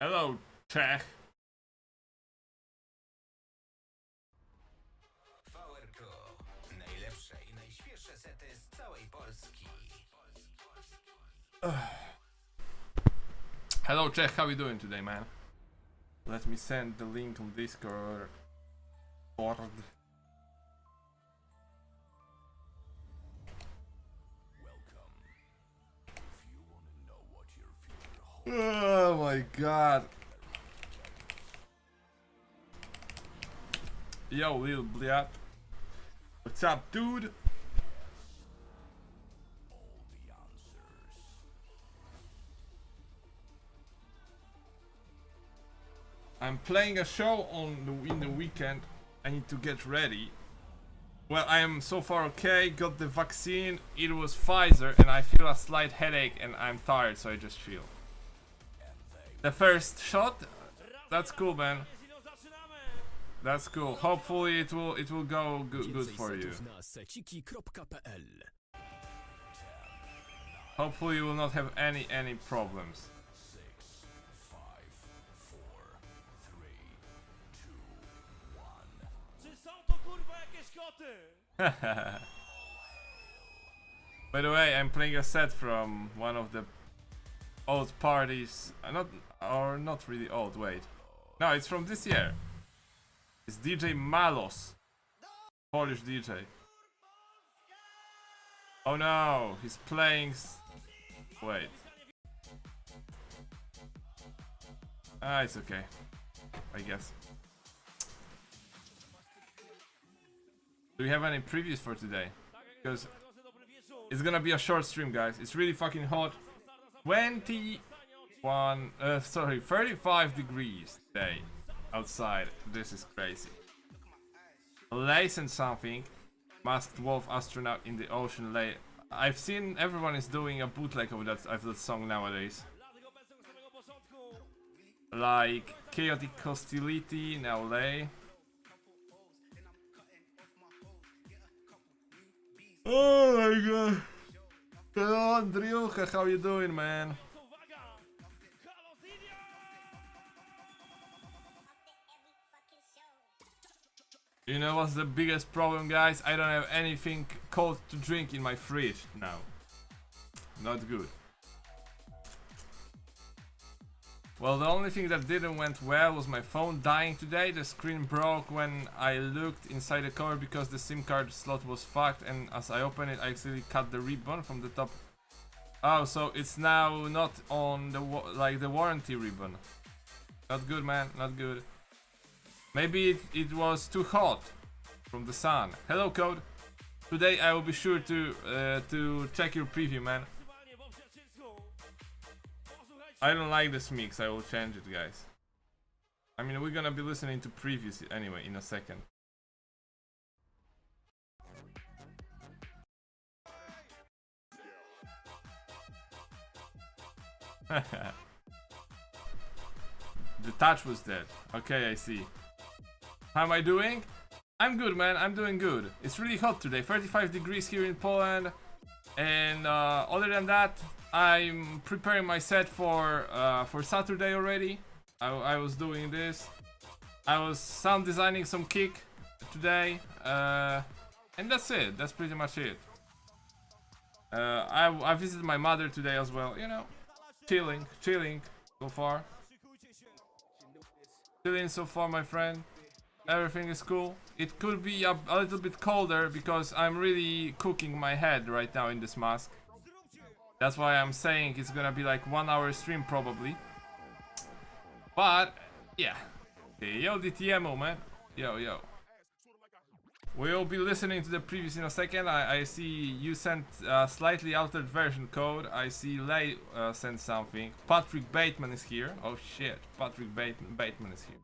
Hello, Czech. VRQ. Najlepsze i najświeższe sety z całej Polski. Hello, Czech. How you doing today, man? Let me send the link on Discord. Oh my god. Yo, Lil Bliat. What's up, dude? I'm playing a show in the weekend. I need to get ready. Well, I am so far okay. Got the vaccine. It was Pfizer, and I feel a slight headache, and I'm tired, so I just chill. The first shot, that's cool, man. That's cool. Hopefully, it will go good for you. Hopefully, you will not have any problems. By the way, I'm playing a set from one of the old parties. Not really old. Wait, no, it's from this year. It's DJ Malos, Polish DJ. Oh no, he's playing. Wait. It's okay, I guess. Do we have any previews for today? Because it's gonna be a short stream, guys. It's really fucking hot. 35 degrees today outside. This is crazy. Lace and something. Masked Wolf astronaut in the ocean lay. I've seen everyone is doing a bootleg of that song nowadays. Like Chaotic Hostility, now lay. Oh my god. Hello, Andriucha, how you doing, man? You know what's the biggest problem, guys? I don't have anything cold to drink in my fridge now. Not good. Well, the only thing that didn't went well was my phone dying today. The screen broke when I looked inside the cover because the SIM card slot was fucked, and as I opened it I actually cut the ribbon from the top. Oh, so it's now not on the the warranty ribbon. Not good, man, not good. Maybe it was too hot from the sun. Hello, Code. Today I will be sure to check your preview, man. I don't like this mix, I will change it, guys. I mean, we're gonna be listening to previews anyway in a second. The touch was dead. Okay, I see. How am I doing? I'm good, man. I'm doing good. It's really hot today. 35 degrees here in Poland. And other than that, I'm preparing my set for Saturday already. I was doing this. I was sound designing some kick today. And that's it. That's pretty much it. I visited my mother today as well. You know, chilling so far. Chilling so far, my friend. Everything is cool. It could be a little bit colder because I'm really cooking my head right now in this mask. That's why I'm saying it's gonna be like 1 hour stream probably. But yeah. Hey, yo, DTMO, man. Yo. We'll be listening to the previews in a second. I see you sent a slightly altered version code. I see Lay sent something. Patrick Bateman is here. Oh shit, Patrick Bateman is here.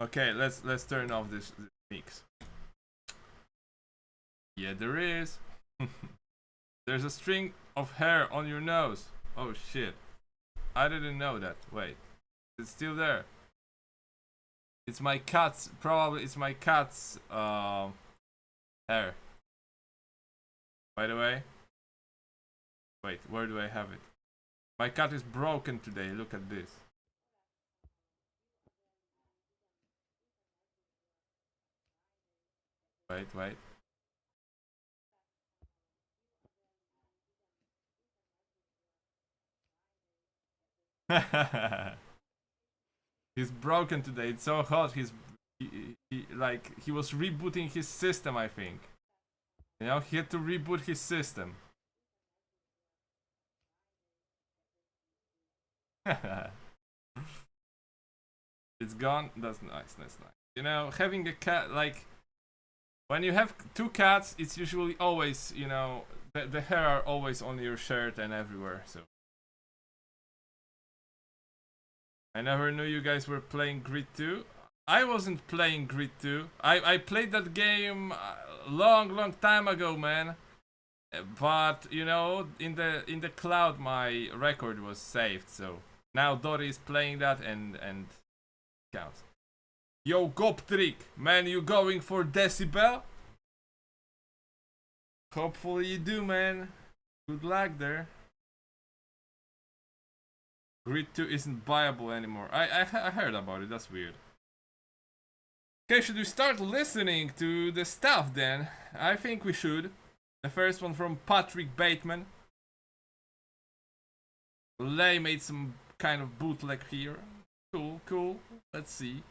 Okay, let's turn off this mix. Yeah, there is. There's a string of hair on your nose. Oh shit. I didn't know that. Wait. It's still there. It's my cat's, probably it's my cat's hair. By the way. Wait, where do I have it? My cat is broken today, look at this. Wait, wait. He's broken today. It's so hot. He was rebooting his system, I think. You know, he had to reboot his system. It's gone. That's nice. That's nice. You know, having a cat, like when you have two cats, it's usually always, you know, the hair are always on your shirt and everywhere. So I never knew you guys were playing Grid 2. I wasn't playing Grid 2. I played that game long time ago, man. But you know, in the cloud, my record was saved. So now Dory is playing that and counts. Yo, Goptrick, man, you going for Decibel? Hopefully you do, man. Good luck there. Grid 2 isn't viable anymore. I heard about it, that's weird. Okay, should we start listening to the stuff then? I think we should. The first one from Patrick Bateman. Lay made some kind of bootleg here. Cool. Let's see.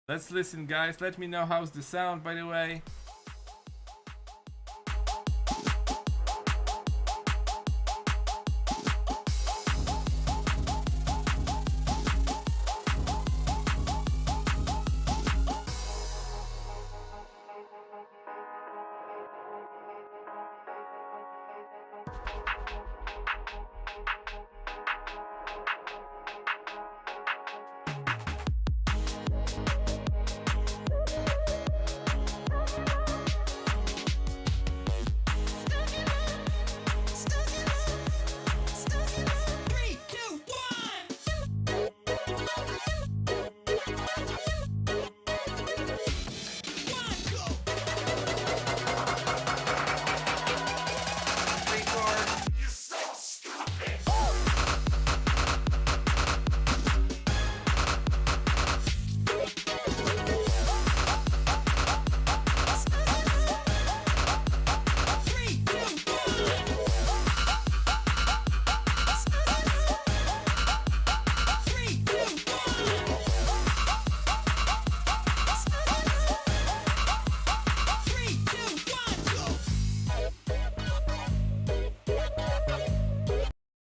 Let's listen, guys. Let me know how's the sound, by the way.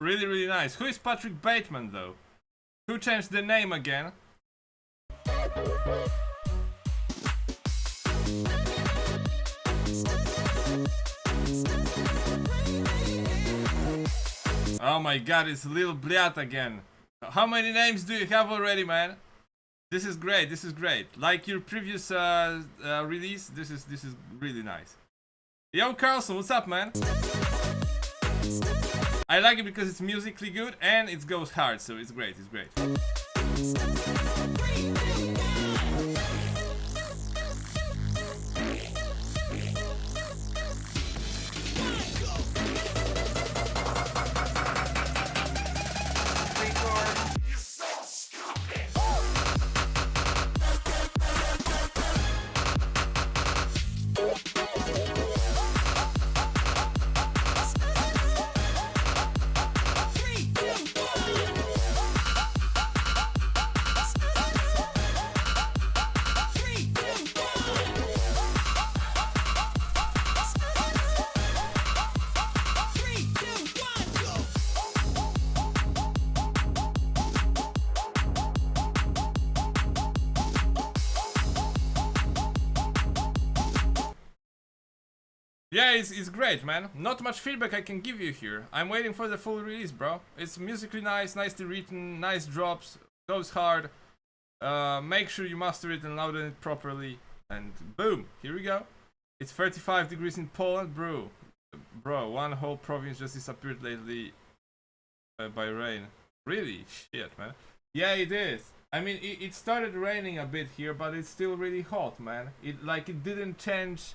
Really nice. Who is Patrick Bateman though? Who changed the name again? Oh my god, it's Lil Bliat again. How many names do you have already, man? This is great, this is great. Like your previous release, this is really nice. Yo Carlson, what's up, man? I like it because it's musically good and it goes hard, so it's great, it's great. Yeah, it's great, man. Not much feedback I can give you here. I'm waiting for the full release, bro. It's musically nice, nicely written, nice drops, goes hard. Make sure you master it and load it properly. And boom, here we go. It's 35 degrees in Poland, bro. Bro, one whole province just disappeared lately by rain. Really? Shit, man. Yeah, it is. I mean, it started raining a bit here, but it's still really hot, man. It didn't change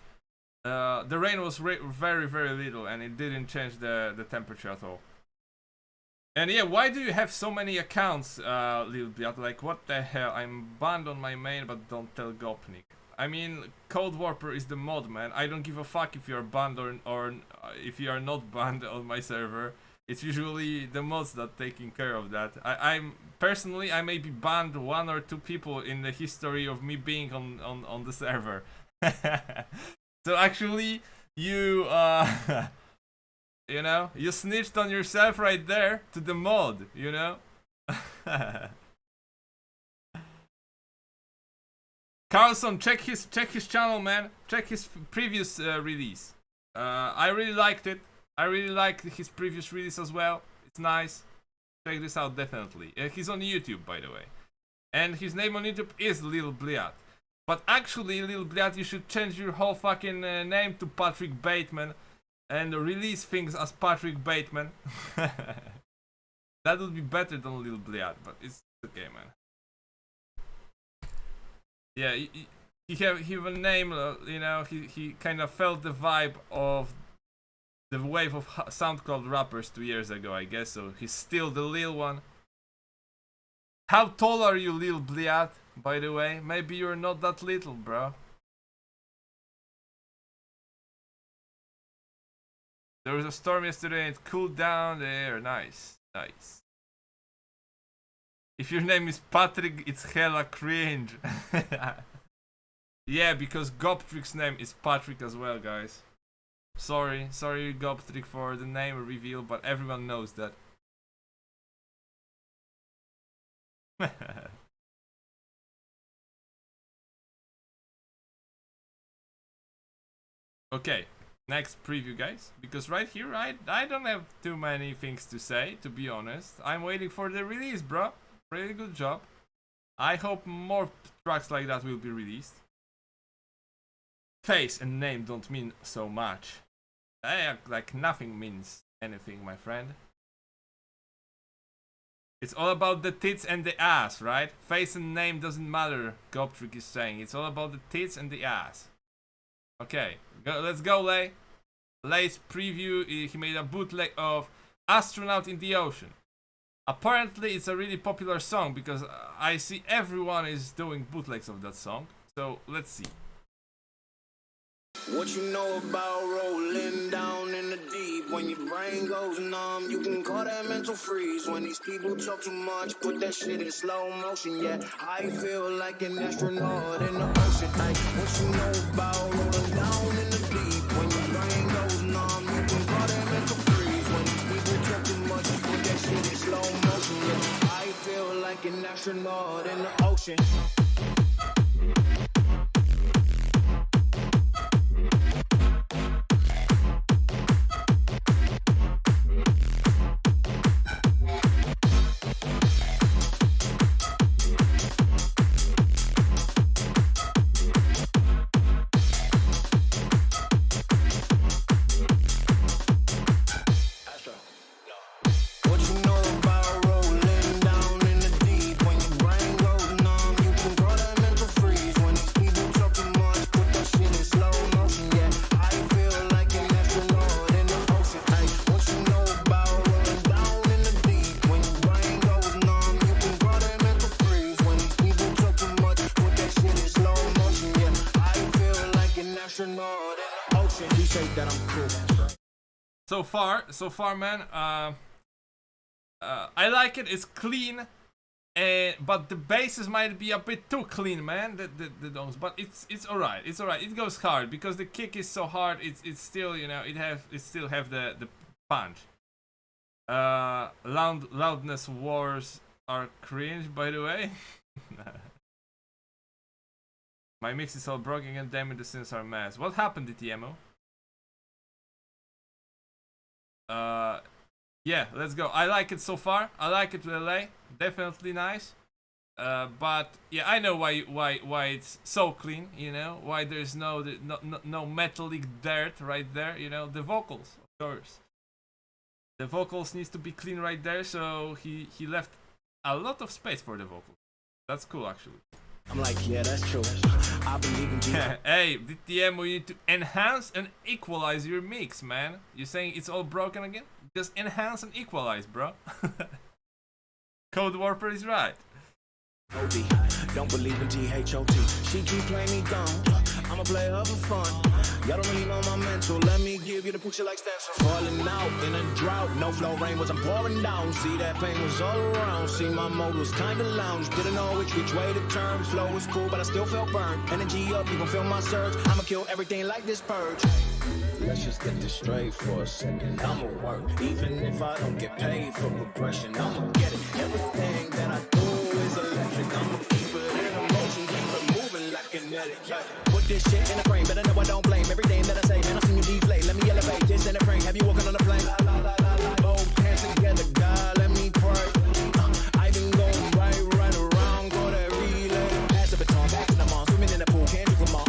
The rain was very little, and it didn't change the temperature at all. And yeah, why do you have so many accounts, Lil Bliat? Like, what the hell? I'm banned on my main, but don't tell Gopnik. I mean, Cold Warper is the mod, man. I don't give a fuck if you're banned or if you are not banned on my server. It's usually the mods that taking care of that. I'm personally, I may be banned 1 or 2 people in the history of me being on the server. So actually, you you know, you snitched on yourself right there to the mod, you know? Carlson, check his channel, man. Check his previous release. I really liked it. I really liked his previous release as well. It's nice. Check this out, definitely. He's on YouTube, by the way. And his name on YouTube is Lil Bliat. But actually, Lil Bliat, you should change your whole fucking name to Patrick Bateman. And release things as Patrick Bateman. That would be better than Lil Bliat, but it's okay, man. Yeah, he have a name, you know, he kind of felt the vibe of the wave of SoundCloud rappers 2 years ago, I guess, so he's still the Lil one. How tall are you, Lil Bliat, by the way? Maybe you're not that little, bro. There was a storm yesterday and it cooled down there. Nice, nice. If your name is Patrick, it's hella cringe. Yeah, because Goptrik's name is Patrick as well, guys. Sorry Goptrik for the name reveal, but everyone knows that. Okay. Next preview, guys, because right here I don't have too many things to say, to be honest. I'm waiting for the release, bro. Really good job. I hope more tracks like that will be released. Face and name don't mean so much. Like nothing means anything, my friend. It's all about the tits and the ass, right? Face and name doesn't matter, Goptrick is saying. It's all about the tits and the ass. Okay, let's go, Lay. Lay's preview, he made a bootleg of Astronaut in the Ocean. Apparently it's a really popular song because I see everyone is doing bootlegs of that song. So let's see. What you know about rolling down in the deep? When your brain goes numb, you can call that mental freeze. When these people talk too much, put that shit in slow motion. Yeah, I feel like an astronaut in the ocean. Ay, what you know about rolling down in the deep? When your brain goes numb, you can call that mental freeze. When these people talk too much, put that shit in slow motion. Yeah, I feel like an astronaut in the ocean. So far, man. I like it. It's clean, but the basses might be a bit too clean, man. The drums, but it's alright. It's alright. It goes hard because the kick is so hard. It's still, you know, it still have the punch. Loudness wars are cringe, by the way. My mix is all broken and damn it, the synths are mess. What happened, DTMO? Yeah, let's go. I like it so far. I like it to LA. Definitely nice. But yeah, I know why it's so clean. You know why there's no metallic dirt right there. You know the vocals, of course. The vocals needs to be clean right there. So he left a lot of space for the vocals. That's cool, actually. I'm like, yeah, that's true. I believe in G. Hey, DTM, we need to enhance and equalize your mix, man. You saying it's all broken again? Just enhance and equalize, bro. Code Warper is right. OD. Don't believe in THOT. She keep playing me dumb. I'ma play her for fun. Y'all don't really know my mental. Let me give you the picture like Stanson. Falling out in a drought. No flow rain was I'm pouring down. See that pain was all around. See my mode was kinda lounge. Didn't know which way to turn. Flow was cool, but I still felt burned. Energy up, you gon' feel my surge. I'ma kill everything like this purge. Let's just get this straight for a second. I'ma work, even if I don't get paid for progression. I'ma get it. Everything that I do is electric. I'ma keep it in motion, keep it moving like kinetic. Put this shit in a frame, better know I don't blame everything that I say. Man, I see you deflate. Let me elevate this in a frame. Have you walking on a plane? Both hands together, God, let me pray. I been going right around, go that relay. Pass the baton back to the mall, swimming in the pool, can't you come on?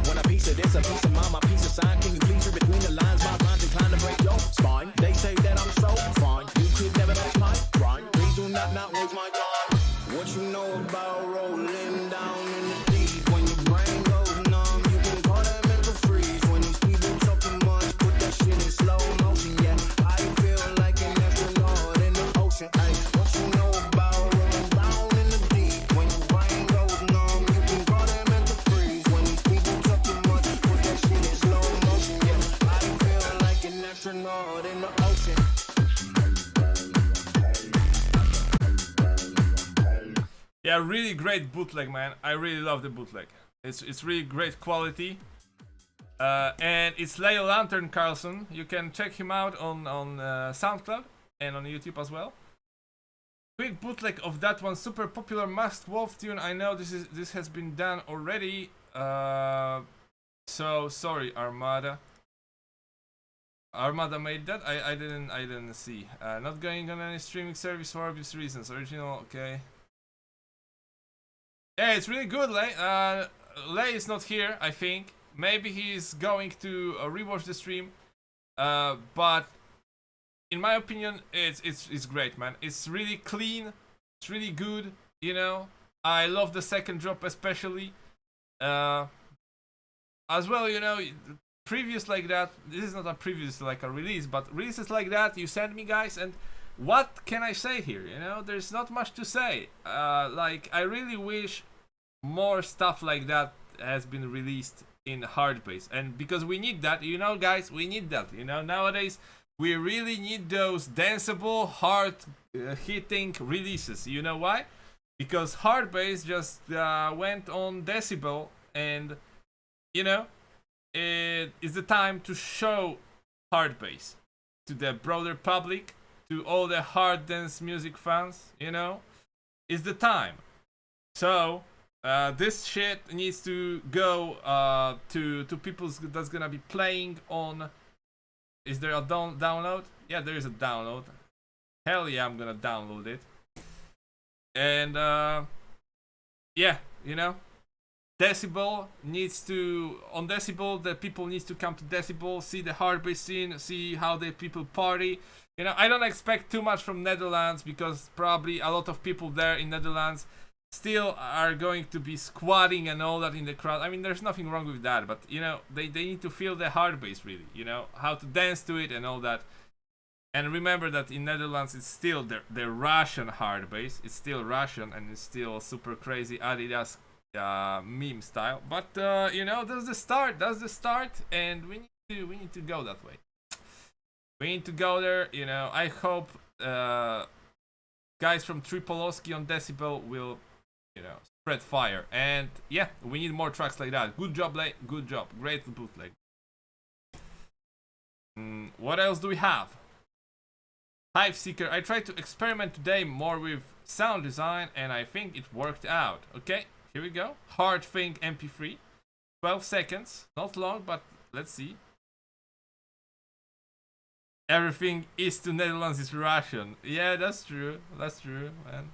When a piece of this, a piece of mine, my piece of sign. Can you please read between the lines? My mind's inclined to break your spine. They say that I'm so fine, you could never match my grind. Please do not waste my time. What you know about rolling down in the deep? When your brain goes numb, you can call that mental freeze. When these people talk too much, put that shit in slow motion. Yeah, I feel like an astronaut in the ocean. Ay, what you know about rolling down in the deep? When your brain goes numb, you can call that mental freeze. When these people talk too much, put that shit in slow motion. Yeah, I feel like an astronaut in the ocean. Yeah, really great bootleg, man. I really love the bootleg. It's really great quality. And it's Leo Lantern Carlson. You can check him out on SoundCloud and on YouTube as well. Quick bootleg of that one super popular Masked Wolf tune. I know this has been done already. So sorry, Armada. Armada made that. I didn't see. Not going on any streaming service for obvious reasons. Original, okay. Yeah, it's really good, Lay. Lay is not here, I think. Maybe he's going to rewatch the stream. But in my opinion, it's great, man. It's really clean. It's really good. You know, I love the second drop especially. As well, you know, previews like that. This is not a previous like a release, but releases like that you send me, guys, and. What can I say here? You know, there's not much to say. Like, I really wish more stuff like that has been released in hard bass, and because we need that, you know, guys, we need that. You know, nowadays we really need those danceable, hard hitting releases. You know why? Because hard bass just went on Decibel, and you know, it is the time to show hard bass to the broader public. To all the hard dance music fans, you know, it's the time. So this shit needs to go to people that's gonna be playing on. Is there a download? Yeah, there is a download. Hell yeah, I'm gonna download it. And yeah, you know, Decibel needs to on Decibel. The people needs to come to Decibel, see the hard bass scene, see how the people party. You know, I don't expect too much from Netherlands because probably a lot of people there in Netherlands still are going to be squatting and all that in the crowd. I mean, there's nothing wrong with that, but you know, they need to feel the hard bass really, you know, how to dance to it and all that. And remember that in Netherlands it's still the Russian hard bass. It's still Russian and it's still super crazy Adidas meme style. But you know, that's the start, and we need to go that way. We need to go there, you know. I hope guys from Tripolowski on Decibel will, you know, spread fire. And yeah, we need more tracks like that. Good job, Lay. Good job. Great bootleg. What else do we have? Hive Seeker. I tried to experiment today more with sound design, and I think it worked out. Okay, here we go. Hard Thing MP3. 12 seconds. Not long, but let's see. Everything east to Netherlands is Russian. Yeah, that's true. That's true, man.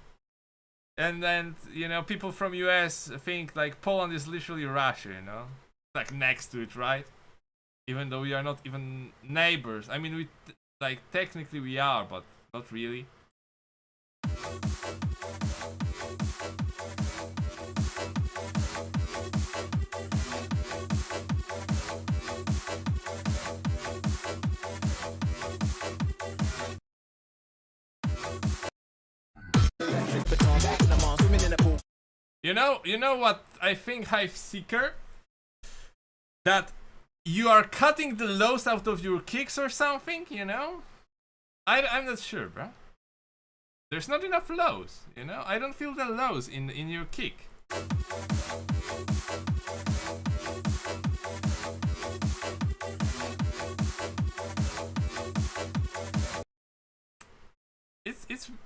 And then, you know, people from US think like Poland is literally Russia, you know? Like next to it, right? Even though we are not even neighbors. I mean, we like technically we are, but not really. You know what I think, Hive Seeker? That you are cutting the lows out of your kicks or something, you know? I'm not sure, bro. There's not enough lows, you know? I don't feel the lows in your kick.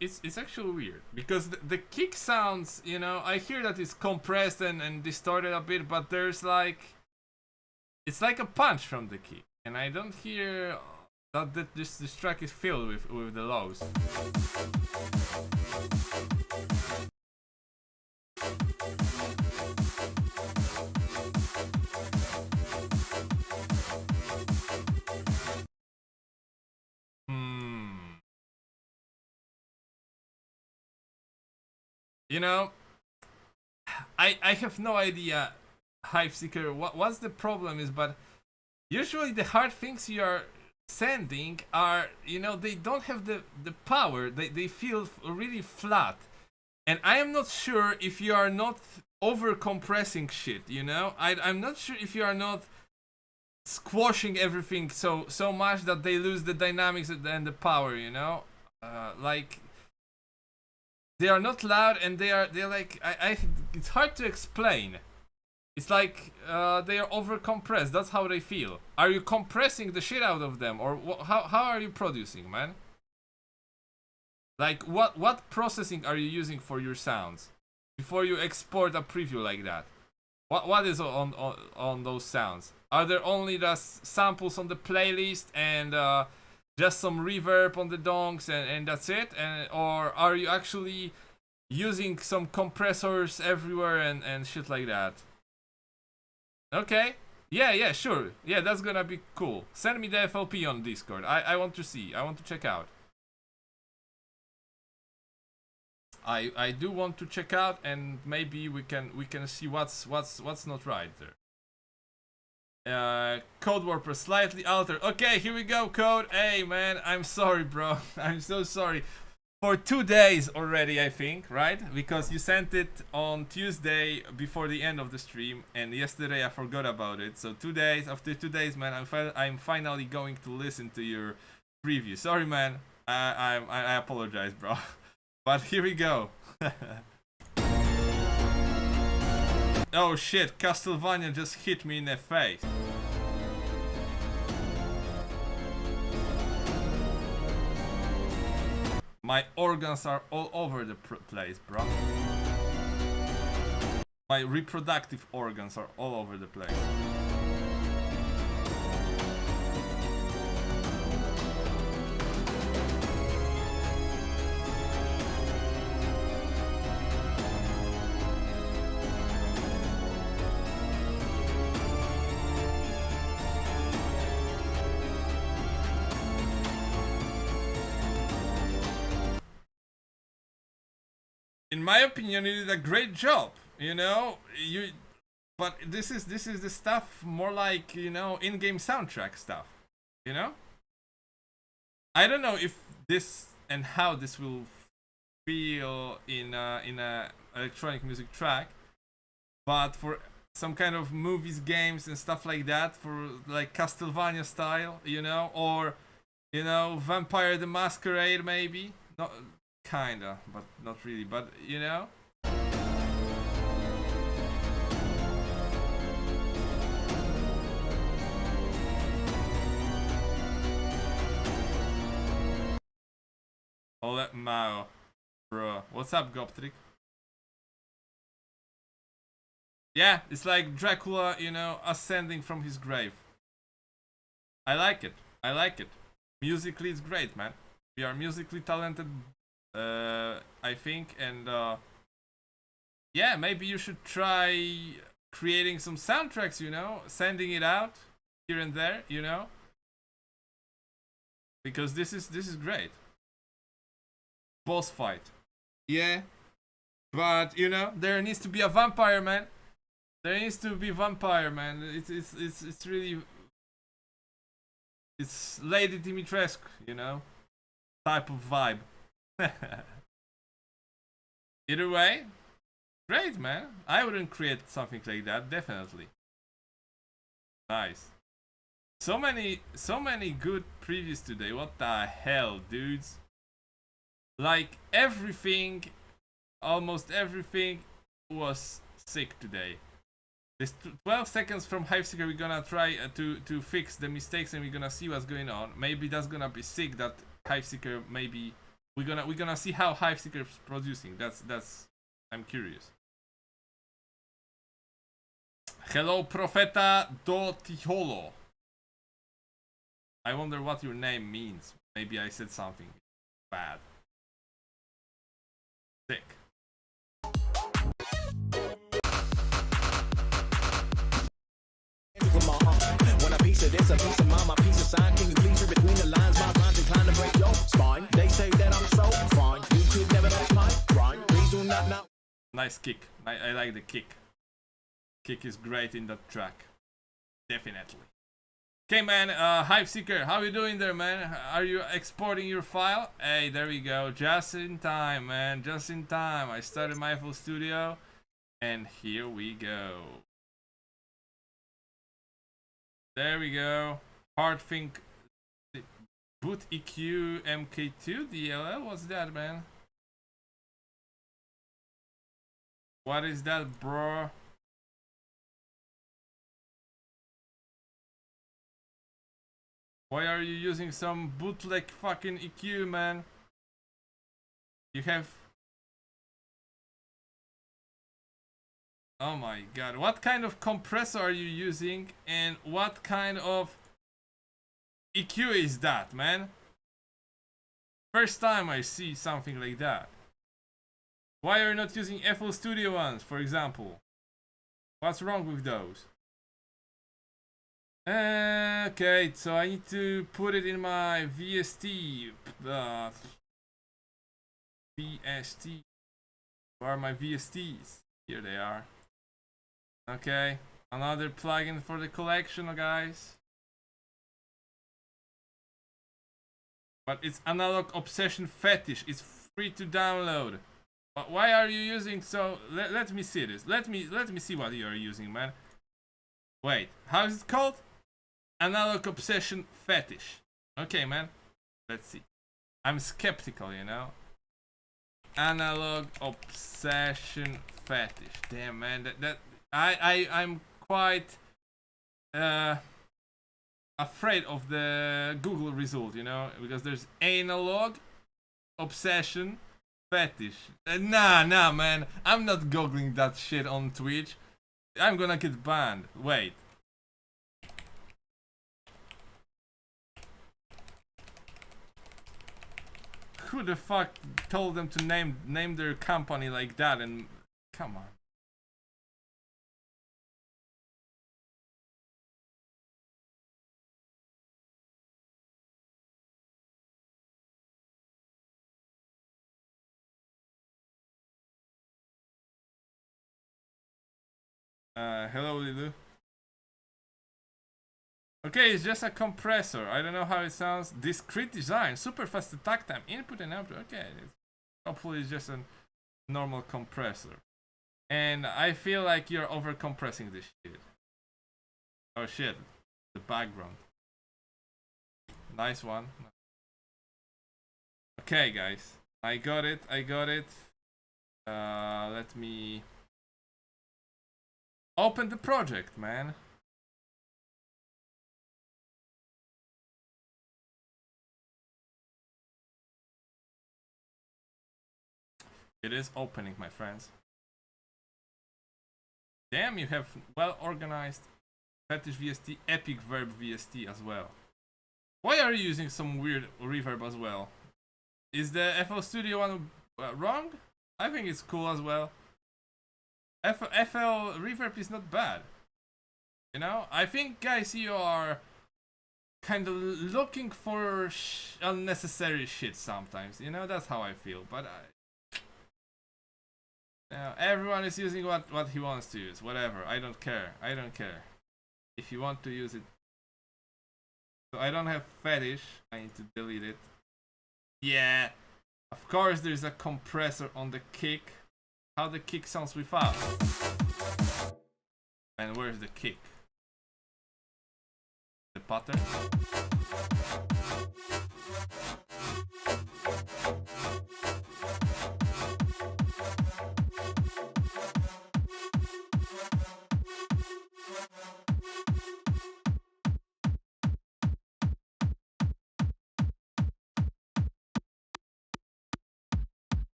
It's actually weird because the kick sounds, you know, I hear that it's compressed and distorted a bit, but there's like, it's like a punch from the kick, and I don't hear that this track is filled with the lows. You know, I have no idea, Hive Seeker, what's the problem is, but usually the hard things you are sending are, you know, they don't have the power, they feel really flat. And I am not sure if you are not over compressing shit, you know? I'm not sure if you are not squashing everything so much that they lose the dynamics and the power, you know? Like, they are not loud and they're like, it's hard to explain. It's like they are over compressed. That's how they feel. Are you compressing the shit out of them, or how are you producing, man? Like what processing are you using for your sounds before you export a preview like that? What is on those sounds? Are there only just samples on the playlist and just some reverb on the dongs and that's it? Or are you actually using some compressors everywhere and shit like that? Okay. Yeah, sure. Yeah, that's gonna be cool. Send me the FLP on Discord. I want to see. I want to check out. I do want to check out, and maybe we can see what's not right there. Code Warper slightly altered. Okay, here we go, Code. Hey man, I'm sorry, bro. I'm so sorry. For 2 days already, I think, right? Because you sent it on Tuesday before the end of the stream, and yesterday I forgot about it. So 2 days, after 2 days, man, I'm finally going to listen to your preview. Sorry, man. I apologize, bro. But here we go. Oh shit, Castlevania just hit me in the face. My organs are all over the place, bro. My reproductive organs are all over the place. In my opinion, you did a great job. You know, but this is the stuff more like, you know, in-game soundtrack stuff. You know, I don't know if this and how this will feel in a electronic music track, but for some kind of movies, games, and stuff like that, for like Castlevania style, you know, or you know, Vampire the Masquerade, maybe. Not kinda, but not really. But you know. Oh, that Mao, bro. What's up, Goptrick? Yeah, it's like Dracula, you know, ascending from his grave. I like it. I like it. Musically, it's great, man. We are musically talented, I think, and yeah, maybe you should try creating some soundtracks, you know, sending it out here and there, you know, because this is great. Boss fight, yeah, but you know, there needs to be a vampire, man. There needs to be vampire, man. It's really, it's Lady Dimitrescu, you know, type of vibe. Either way, great, man. I wouldn't create something like that, definitely. Nice. So many good previews today. What the hell, dudes? Like everything, almost everything was sick today. This 12 seconds from Hiveseeker, we're gonna try to fix the mistakes, and we're gonna see what's going on. Maybe that's gonna be sick. That Hiveseeker, maybe we're gonna see how Hiveseeker is producing. That's I'm curious. Hello, Profeta do Tijolo. I wonder what your name means. Maybe I said something bad. Sick. When a piece of this, a piece of mine, my piece of sign. Can you please read between the lines? My rhymes inclined to break your spine. They say that I'm so fine. You could never match my grind. Please do not know. Nice kick. I like the kick. Kick is great in that track. Definitely. Okay, man. Hiveseeker, how you doing there, man? Are you exporting your file? Hey, there we go. Just in time, man. Just in time. I started my FL Studio, and here we go. There we go. Hardthink Boot EQ MK2 DLL. What's that, man? What is that, bro? Why are you using some bootleg fucking EQ, man? You have... Oh my god, what kind of compressor are you using, and what kind of EQ is that, man? First time I see something like that. Why are you not using FL Studio ones, for example? What's wrong with those? Okay, so I need to put it in my VST. VST. Where are my VSTs? Here they are. Okay, another plugin for the collection, guys. But it's Analog Obsession Fetish. It's free to download. But why are you using so? Let me see this. Let me see what you are using, man. Wait, how is it called? Analog Obsession Fetish. Okay, man. Let's see. I'm skeptical, you know. Analog Obsession Fetish. Damn, man. I'm quite afraid of the Google result, you know, because there's Analog Obsession Fetish. Nah, man. I'm not googling that shit on Twitch. I'm gonna get banned. Wait. Who the fuck told them to name their company like that? And come on. Hello, Lilu. Okay, it's just a compressor. I don't know how it sounds. Discrete design, super fast attack time, input and output. Okay, hopefully it's just a normal compressor. And I feel like you're over compressing this shit. Oh shit, the background. Nice one. Okay, guys, I got it. Let me open the project, man. It is opening, my friends. Damn, you have well organized Fetish VST, Epic Verb VST as well. Why are you using some weird reverb as well? Is the FL Studio one wrong? I think it's cool as well. FL reverb is not bad. You know, I think, guys, you are kind of looking for unnecessary shit sometimes. You know, that's how I feel. But everyone is using what he wants to use. Whatever. I don't care. If you want to use it. So I don't have fetish. I need to delete it. Yeah. Of course, there's a compressor on the kick. How the kick sounds without. And where's the kick? The pattern?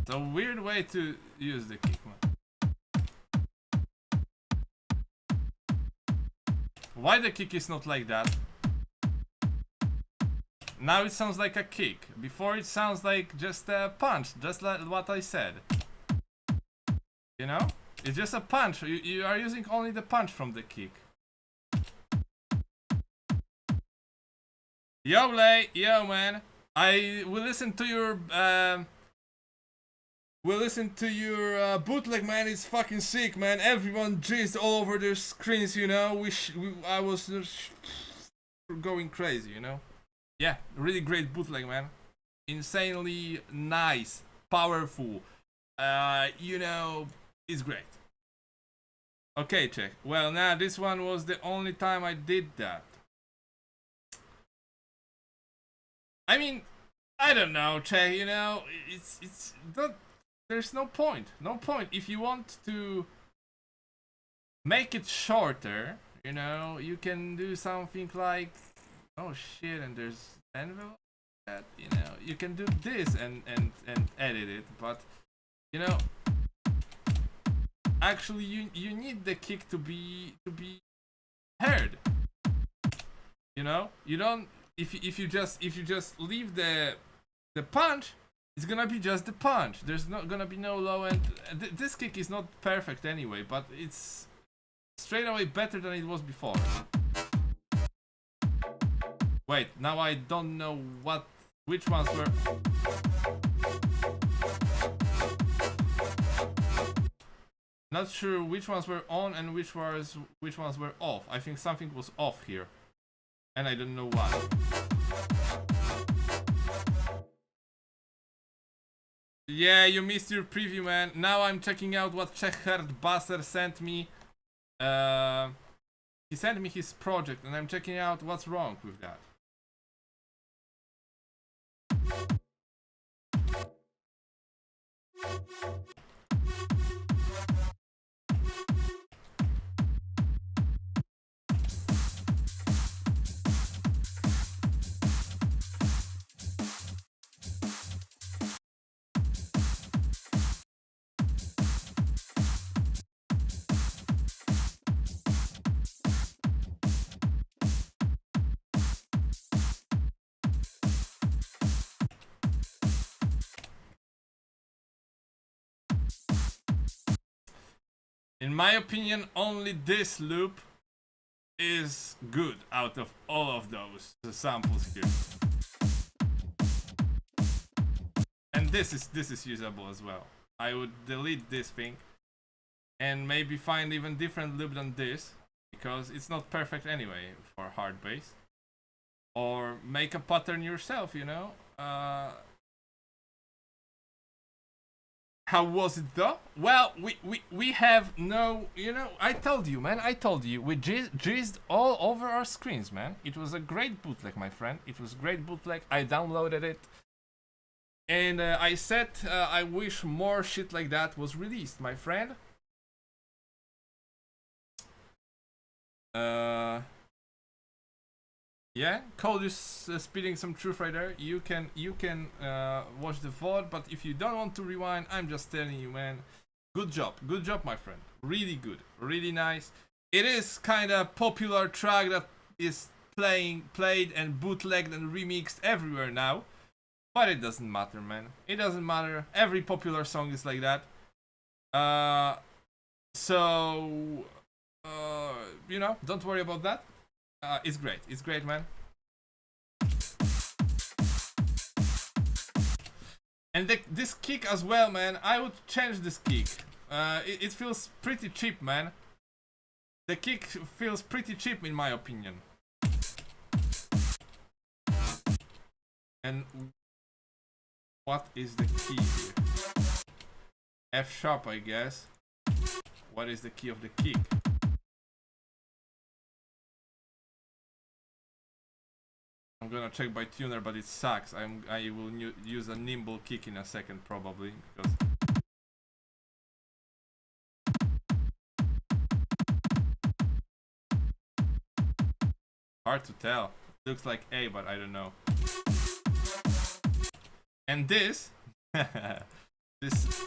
It's a weird way to use the kick, man. Why the kick is not like that? Now it sounds like a kick. Before it sounds like just a punch, just like what I said. You know? It's just a punch. You are using only the punch from the kick. Yo, Lay. Yo, man. I will listen to your... We'll listen to your bootleg, man. It's fucking sick, man. Everyone jizzed all over their screens, you know. I was going crazy, you know. Yeah, really great bootleg, man. Insanely nice, powerful. You know, it's great. Okay, check. Well, now this one was the only time I did that. I mean, I don't know, check. You know, it's not. There's no point. No point. If you want to make it shorter, you know, you can do something like, oh shit, and there's envelope that, you know, you can do this and edit it, but you know, actually you need the kick to be heard. You know, you don't if you just leave the punch, it's gonna be just the punch. There's not gonna be no low end. This kick is not perfect anyway, but it's straight away better than it was before. Wait, now I don't know which ones were. Not sure which ones were on and which ones were off. I think something was off here, and I don't know why. Yeah, you missed your preview, man. Now I'm checking out what Checkhard Basser sent me. He sent me his project, and I'm checking out what's wrong with that. In my opinion, only this loop is good out of all of those samples here. And this is usable as well. I would delete this thing and maybe find even different loop than this, because it's not perfect anyway for hard bass. Or make a pattern yourself, you know. How was it though? Well, we have no, you know, I told you, man, we jizzed all over our screens, man. It was a great bootleg, my friend. It was a great bootleg. I downloaded it. And I said I wish more shit like that was released, my friend. Yeah, Cole is spitting some truth right there. You can watch the VOD, but if you don't want to rewind, I'm just telling you, man. Good job, my friend. Really good, really nice. It is kind of popular track that is played and bootlegged and remixed everywhere now, but it doesn't matter, man. It doesn't matter. Every popular song is like that. You know, don't worry about that. It's great, man. And this kick as well, man. I would change this kick. It feels pretty cheap, man. The kick feels pretty cheap in my opinion. And what is the key here? F sharp, I guess. What is the key of the kick? I'm gonna check by tuner, but it sucks. I will use a nimble kick in a second probably because. Hard to tell. Looks like A, but I don't know. And this, this,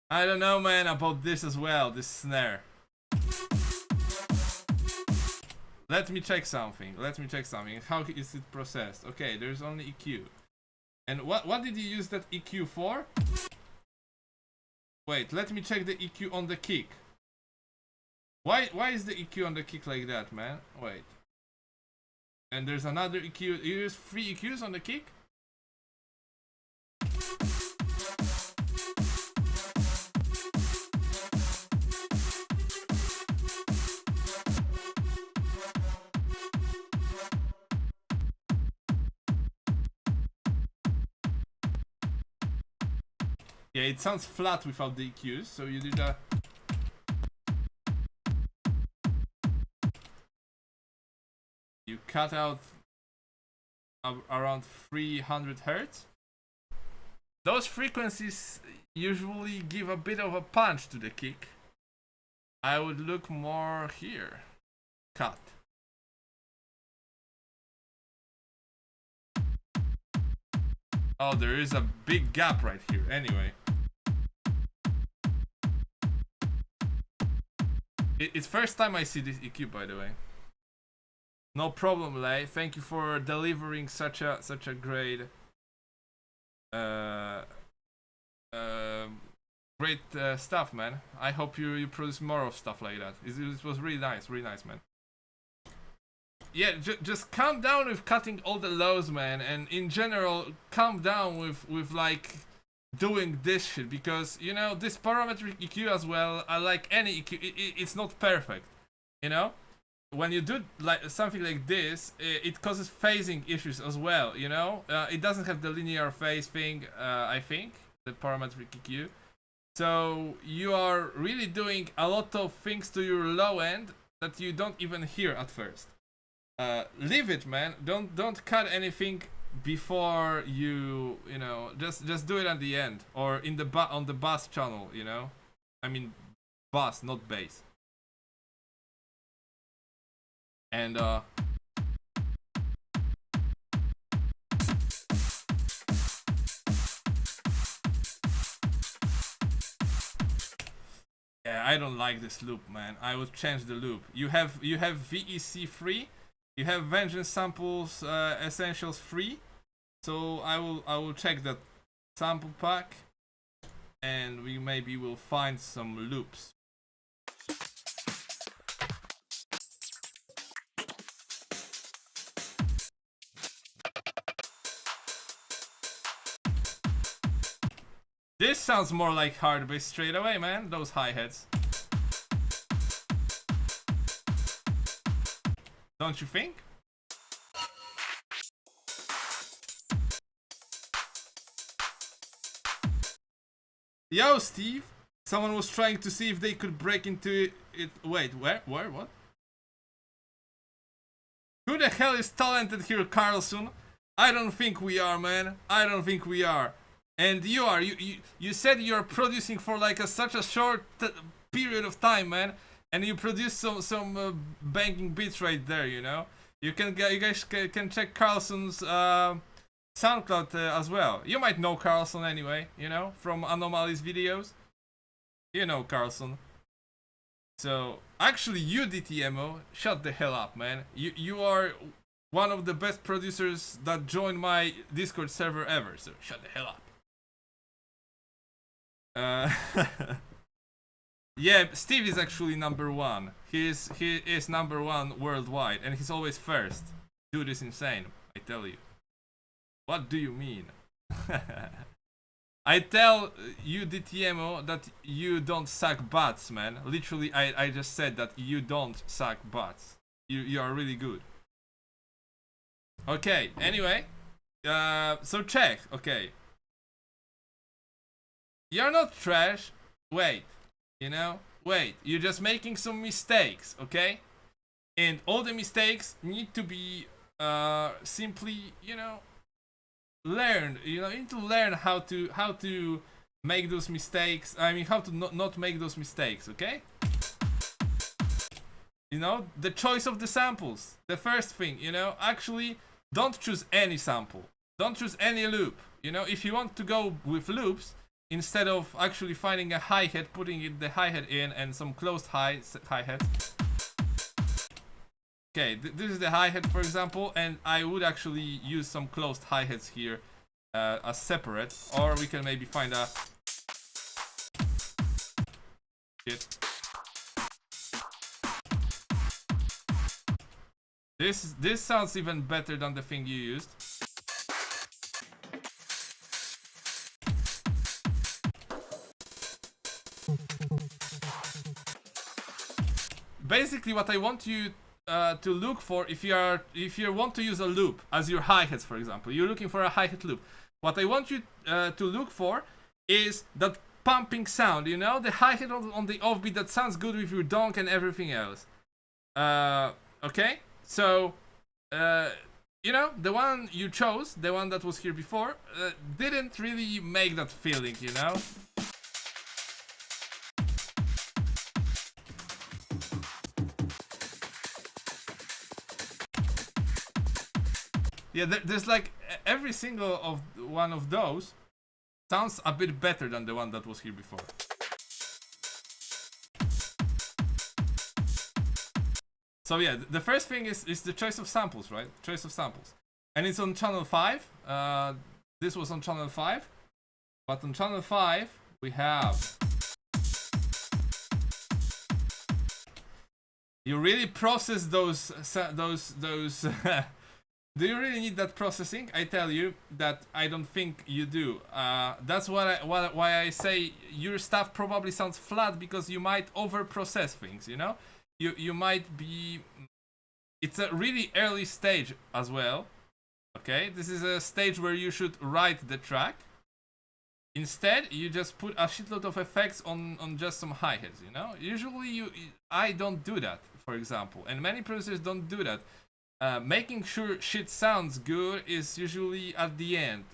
I don't know, man, about this as well. This snare. Let me check something. How is it processed? Okay, there's only EQ. And what did you use that EQ for? Wait, let me check the EQ on the kick. Why is the EQ on the kick like that, man? Wait. And there's another EQ. You use 3 EQs on the kick? Yeah, it sounds flat without the EQs, so you do that. You cut out around 300 Hertz. Those frequencies usually give a bit of a punch to the kick. I would look more here. Cut. Oh, there is a big gap right here. Anyway. It's first time I see this EQ, by the way. No problem, Lay. Thank you for delivering such a great great stuff, man. I hope you produce more of stuff like that. It was really nice, man. Yeah, just calm down with cutting all the lows, man, and in general, calm down with like doing this shit, because you know this parametric EQ as well. Like any EQ, it's not perfect, you know. When you do like something like this, it causes phasing issues as well, you know. It doesn't have the linear phase thing, I think, the parametric EQ. So you are really doing a lot of things to your low end that you don't even hear at first. Leave it, man. Don't cut anything before you know. Just do it at the end or in the on the bass channel, you know. I mean, bass, not bass. And yeah, I don't like this loop, man. I would change the loop. You have VEC free, you have Vengeance Samples Essentials free. So I will check that sample pack, and we maybe will find some loops. This sounds more like hard bass straight away, man. Those hi-hats. Don't you think? Yo, Steve. Someone was trying to see if they could break into it. Wait, where? What? Who the hell is talented here, Carlson? I don't think we are, man. I don't think we are. And you are. You said you're producing for like such a short period of time, man. And you produce some banging beats right there, you know. You guys can check Carlson's SoundCloud as well. You might know Carlson anyway, you know, from Anomalies videos. You know Carlson. So actually, you DTMO, shut the hell up, man. You are one of the best producers that joined my Discord server ever. So shut the hell up. Yeah, Steve is actually #1. He is #1 worldwide, and he's always first. Dude is insane, I tell you. What do you mean? I tell you, DTMO, that you don't suck butts, man. Literally, I just said that you don't suck butts. You are really good. Okay, anyway. So check, okay. You're not trash. Wait, you know? Wait, you're just making some mistakes, okay? And all the mistakes need to be simply, you know, learned. You know, you need to learn how to make those mistakes. I mean, how to not make those mistakes, okay? You know, the choice of the samples. The first thing, you know, actually don't choose any sample. Don't choose any loop. You know, if you want to go with loops, instead of actually finding a hi-hat, putting the hi-hat in and some closed hi-hat. Okay, this is the hi-hat, for example, and I would actually use some closed hi-hats here as separate, or we can maybe find a... Shit. This sounds even better than the thing you used. Basically, what I want you to look for, if you want to use a loop as your hi-hats, for example, you're looking for a hi-hat loop. What I want you to look for is that pumping sound, you know, the hi-hat on the offbeat that sounds good with your donk and everything else. Okay, so you know, the one you chose, the one that was here before, didn't really make that feeling, you know. Yeah, there's like every single of one of those sounds a bit better than the one that was here before. So yeah, the first thing is the choice of samples, right? Choice of samples. And it's on channel 5. This was on channel 5. But on channel 5, we have... You really process those do you really need that processing? I tell you that I don't think you do. That's why I say your stuff probably sounds flat, because you might over process things, you know? You might be... It's a really early stage as well. Okay, this is a stage where you should write the track. Instead, you just put a shitload of effects on just some hi-hats, you know? Usually I don't do that, for example, and many producers don't do that. Making sure shit sounds good is usually at the end.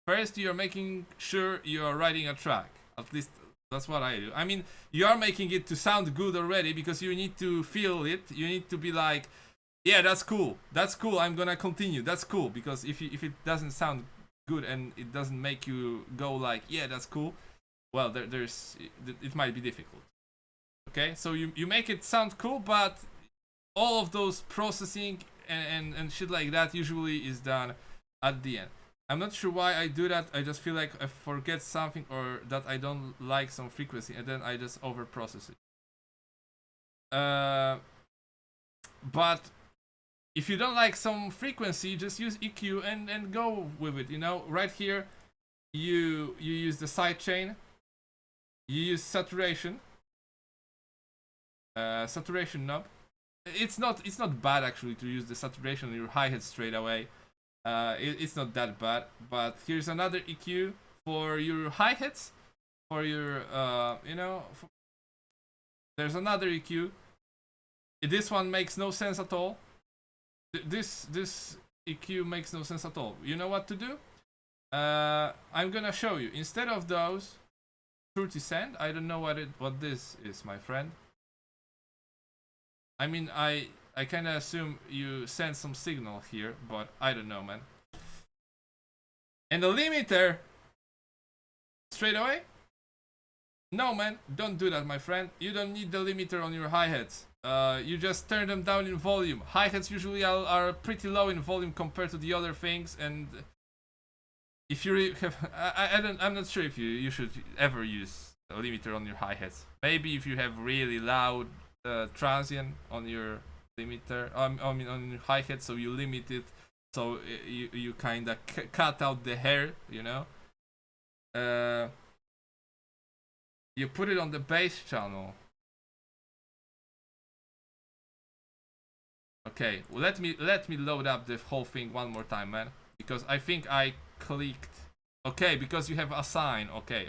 First, you're making sure you're writing a track. At least that's what I do. I mean, you are making it to sound good already, because you need to feel it. You need to be like, yeah, that's cool. That's cool. I'm gonna continue. That's cool. Because if it doesn't sound good and it doesn't make you go like, yeah, that's cool, well, it might be difficult. Okay, so you make it sound cool, but all of those processing and shit like that usually is done at the end. I'm not sure why I do that. I just feel like I forget something, or that I don't like some frequency, and then I just over process it. But if you don't like some frequency, just use EQ and go with it, you know. Right here you use the sidechain, you use saturation knob. It's not bad actually to use the saturation on your hi-hat straight away. It's not that bad. But here's another EQ for your hi-hats, for your you know. There's another EQ. This one makes no sense at all. This EQ makes no sense at all. You know what to do? I'm gonna show you. Instead of those, 30 cent. I don't know what this is, my friend. I mean, I kind of assume you send some signal here, but I don't know, man. And the limiter, straight away? No, man, don't do that, my friend. You don't need the limiter on your hi-hats. You just turn them down in volume. Hi-hats usually are pretty low in volume compared to the other things, and if you have, I'm not sure if you should ever use a limiter on your hi-hats. Maybe if you have really loud transient on your limiter, I mean on your hi-hat, so you limit it, so you kind of cut out the hair, you know. you put it on the bass channel. Okay, well, let me load up the whole thing one more time, man, because I think I clicked. Okay, because you have assign. Okay.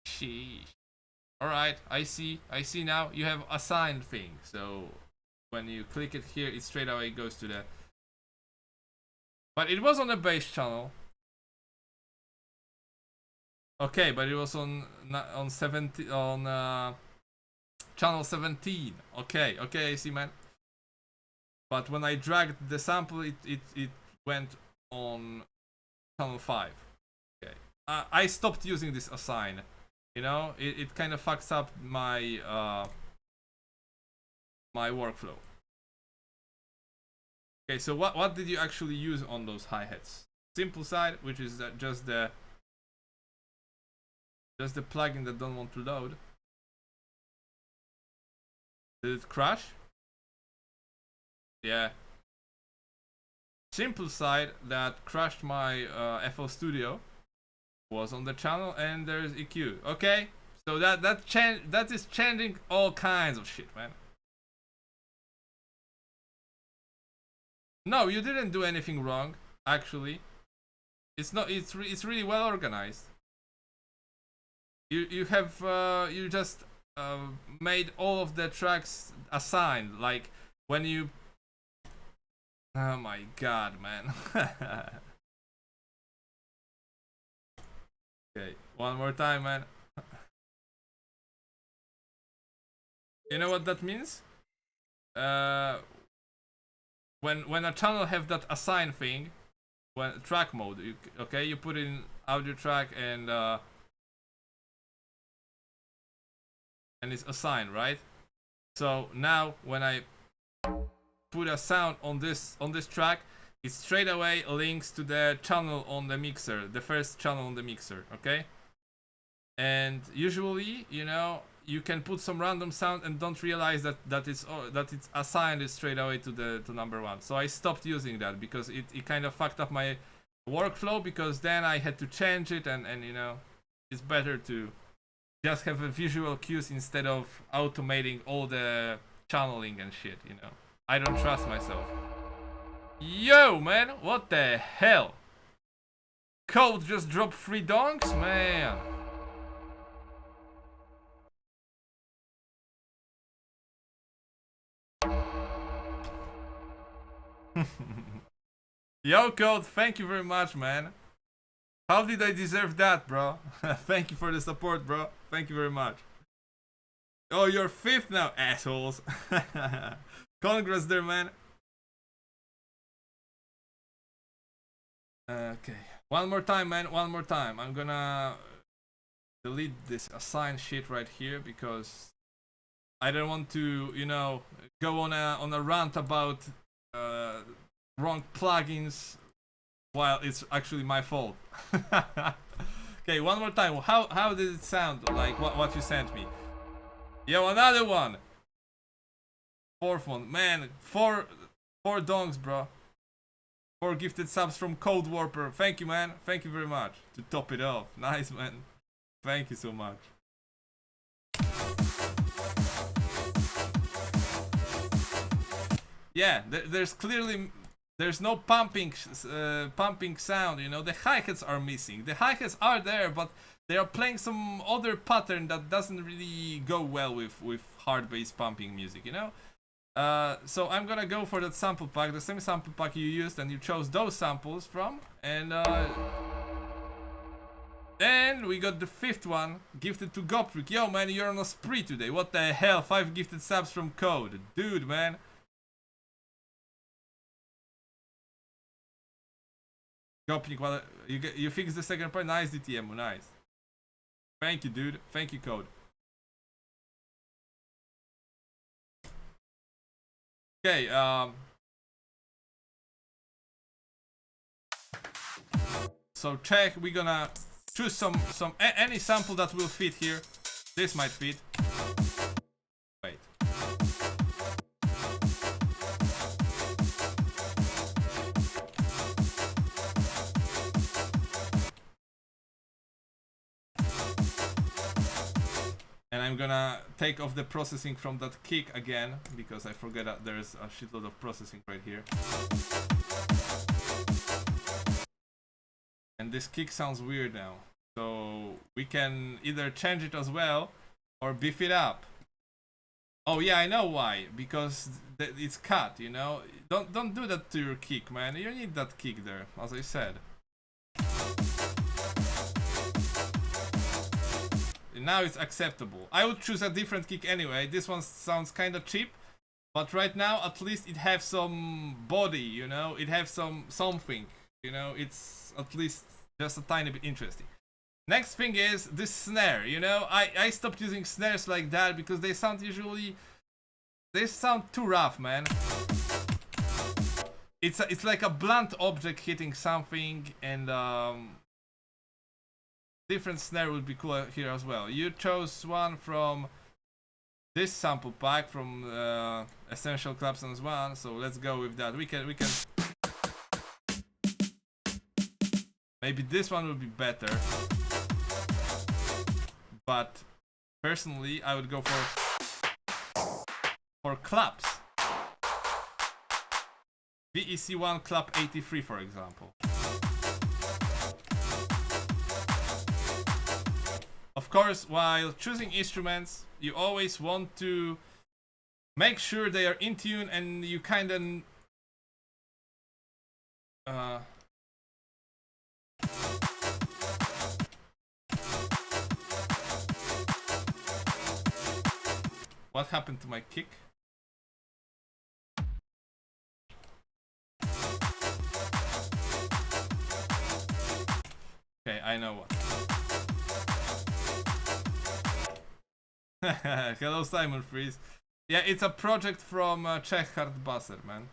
Sheesh. All right, I see now. You have assign thing. So when you click it here, it straight away goes to the. But it was on the bass channel. Okay, but it was on 70 on channel 17. Okay, I see, man. But when I dragged the sample, it went on channel 5. Okay, I stopped using this assign. You know, it kind of fucks up my my workflow. Okay, so what did you actually use on those hi-hats? Simple side, which is just the plugin that don't want to load. Did it crash? Yeah. Simple side that crashed my FL Studio was on the channel, and there's EQ. Okay, so that is changing all kinds of shit, man. No, you didn't do anything wrong. Actually, it's not. It's really well organized. You have you just made all of the tracks assigned, like when you. Oh my god, man. Okay, one more time, man. You know what that means? When a channel have that assign thing, when track mode, you put in audio track and it's assigned, right? So now when I put a sound on this track, it straight away links to the channel on the mixer, the first channel on the mixer, okay? And usually, you know, you can put some random sound and don't realize that it's assigned straight away to number 1. So I stopped using that because it kind of fucked up my workflow, because then I had to change it, and you know, it's better to just have a visual cues instead of automating all the channeling and shit, you know. I don't trust myself. Yo, man, what the hell? Code just dropped 3 donks, man. Yo, Code, thank you very much, man. How did I deserve that, bro? Thank you for the support, bro. Thank you very much. Oh, you're 5th now, assholes. Congrats there, man. Okay, one more time, man, one more time. I'm gonna delete this assign shit right here because I don't want to, you know, go on a rant about wrong plugins while it's actually my fault. Okay, one more time. How did it sound like what you sent me? Yo, another one. 4th one, man. 4 donks, bro. 4 gifted subs from Code Warper. Thank you, man. Thank you very much. To top it off. Nice, man. Thank you so much. Yeah, there's clearly no pumping sound, you know. The hi-hats are missing. The hi-hats are there, but they are playing some other pattern that doesn't really go well with hard bass pumping music, you know. So I'm gonna go for that sample pack, the same sample pack you used and you chose those samples from, and then we got the 5th one, gifted to Goprick. Yo, man, you're on a spree today. What the hell? 5 gifted subs from Code. Dude, man. Goprick, well, you fixed the second part. Nice, DTM, nice. Thank you, dude. Thank you, Code. Okay, so check, we're gonna choose any sample that will fit here. This might fit. Wait. And I'm gonna take off the processing from that kick again, because I forget that there's a shitload of processing right here. And this kick sounds weird now. So we can either change it as well or beef it up. Oh yeah, I know why. Because it's cut, you know? Don't do that to your kick, man. You need that kick there, as I said. Now it's acceptable. I would choose a different kick anyway. This one sounds kind of cheap, but right now at least it has some body, you know. It has something, you know. It's at least just a tiny bit interesting. Next thing is this snare, you know. I stopped using snares like that because they sound too rough, man. It's like a blunt object hitting something, and different snare would be cool here as well. You chose one from this sample pack from Essential Clapsons 1, so let's go with that. We can maybe this one would be better, but personally I would go for claps. VEC1 Clap 83, for example. Of course, while choosing instruments, you always want to make sure they are in tune, and you kinda what happened to my kick? Okay, I know what. Hello, Simon Freeze. Yeah, it's a project from Czech Hard Basser, man.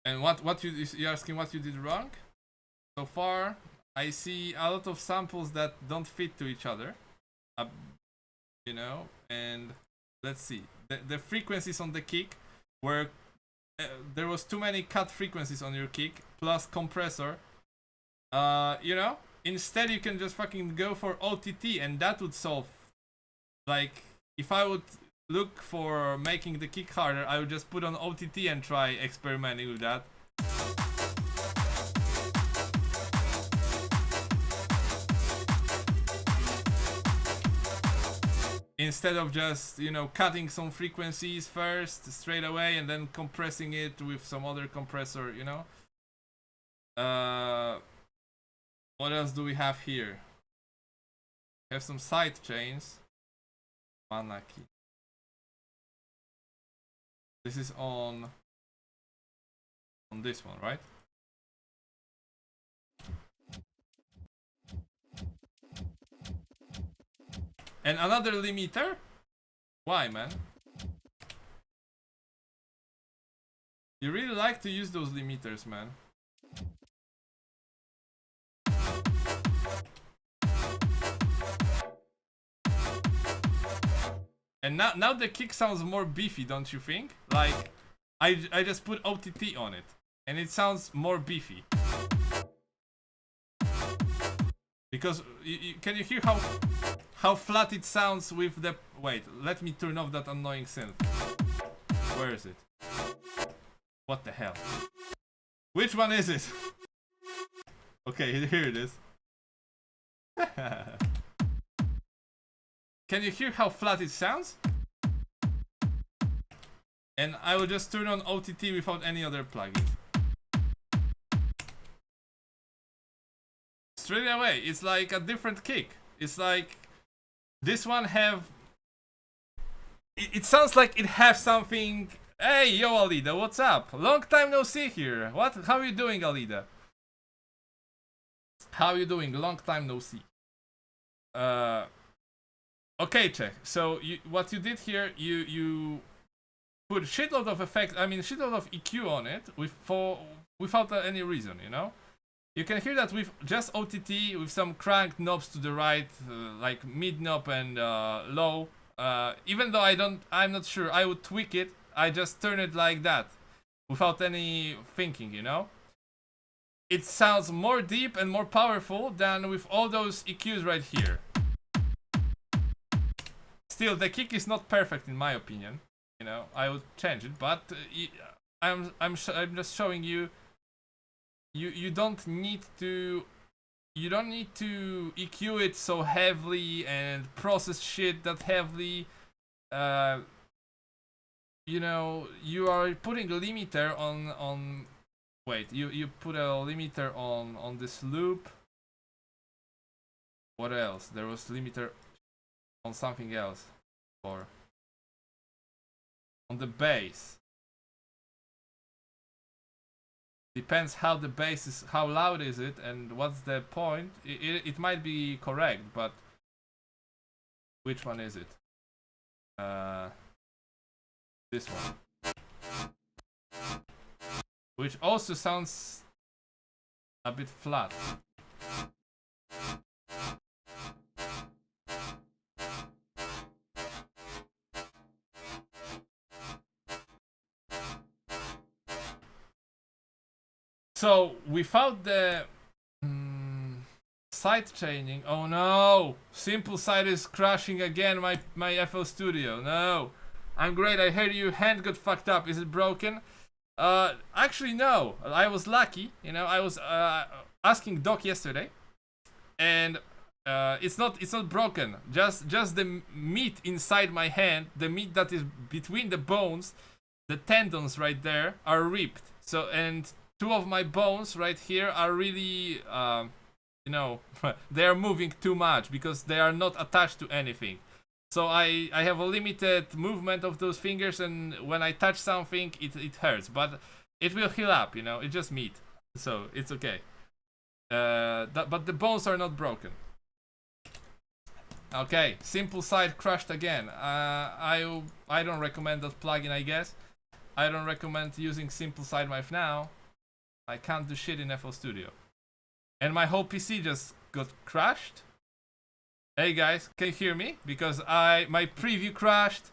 And what you're asking what you did wrong? So far, I see a lot of samples that don't fit to each other. You know, and let's see. The frequencies on the kick were there was too many cut frequencies on your kick plus compressor. You know, instead you can just fucking go for OTT, and that would solve. Like, if I would look for making the kick harder, I would just put on OTT and try experimenting with that. Instead of just, you know, cutting some frequencies first straight away and then compressing it with some other compressor, you know. What else do we have here? We have some side chains. Manaki. This is on this one, right? And another limiter? Why, man? You really like to use those limiters, man. And now the kick sounds more beefy, don't you think? Like, I just put OTT on it, and it sounds more beefy. Because can you hear how flat it sounds with the... Wait, let me turn off that annoying synth. Where is it? What the hell? Which one is it? Okay, here it is. Can you hear how flat it sounds? And I will just turn on OTT without any other plugins. Straight away, it's like a different kick. It's like this one have... It sounds like it has something... Hey, yo, Alida, what's up? Long time no see here. How are you doing, Alida? How are you doing? Long time no see. Okay, Czech. So what you did here, you put a shitload of effects, I mean shitload of EQ on it without any reason, you know? You can hear that with just OTT, with some cranked knobs to the right, like mid knob and low. Even though I'm not sure I would tweak it, I just turn it like that, without any thinking, you know? it sounds more deep and more powerful than with all those EQs right here. Still, the kick is not perfect in my opinion. You know, I would change it, but I'm just showing you. You don't need to. You don't need to EQ it so heavily and process shit that heavily. You know, you are putting a limiter on. Wait, you put a limiter on this loop. What else? There was limiter on something else, or on the bass. Depends how the bass is, how loud is it, and what's the point. It might be correct, but which one is it? This one, which also sounds a bit flat. So without the side chaining, oh no, Simple Side is crashing again. My FL Studio. No, I'm great. I heard your hand got fucked up. Is it broken? Actually no. I was lucky. You know, I was asking Doc yesterday, and it's not broken. Just the meat inside my hand, the meat that is between the bones, the tendons right there are ripped. So and two of my bones right here are really, you know, they are moving too much because they are not attached to anything. So I have a limited movement of those fingers, and when I touch something, it hurts. But it will heal up, you know, it's just meat. So it's okay. But the bones are not broken. Okay, Simple Side crashed again. I don't recommend that plugin, I guess. I don't recommend using Simple Side Wife now. I can't do shit in FL Studio. And my whole PC just got crashed. Hey guys, can you hear me? Because my preview crashed.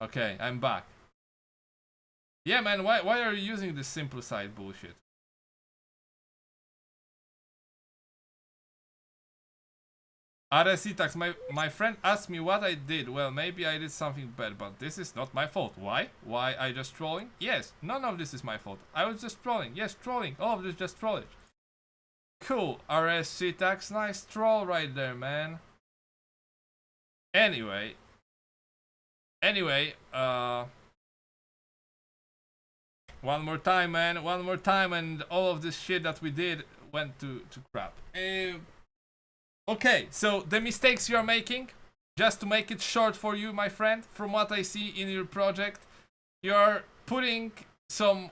Okay, I'm back. Yeah man, why are you using this Simple Side bullshit? RSitax, my friend asked me what I did. Well, maybe I did something bad, but this is not my fault. Why? Why I just trolling? Yes, none of this is my fault. I was just trolling. Yes, trolling. All of this just trolling. Cool, RSitax, nice troll right there, man. Anyway, one more time, man. One more time, and all of this shit that we did went to crap. Okay, so the mistakes you're making, just to make it short for you, my friend, from what I see in your project, you're putting some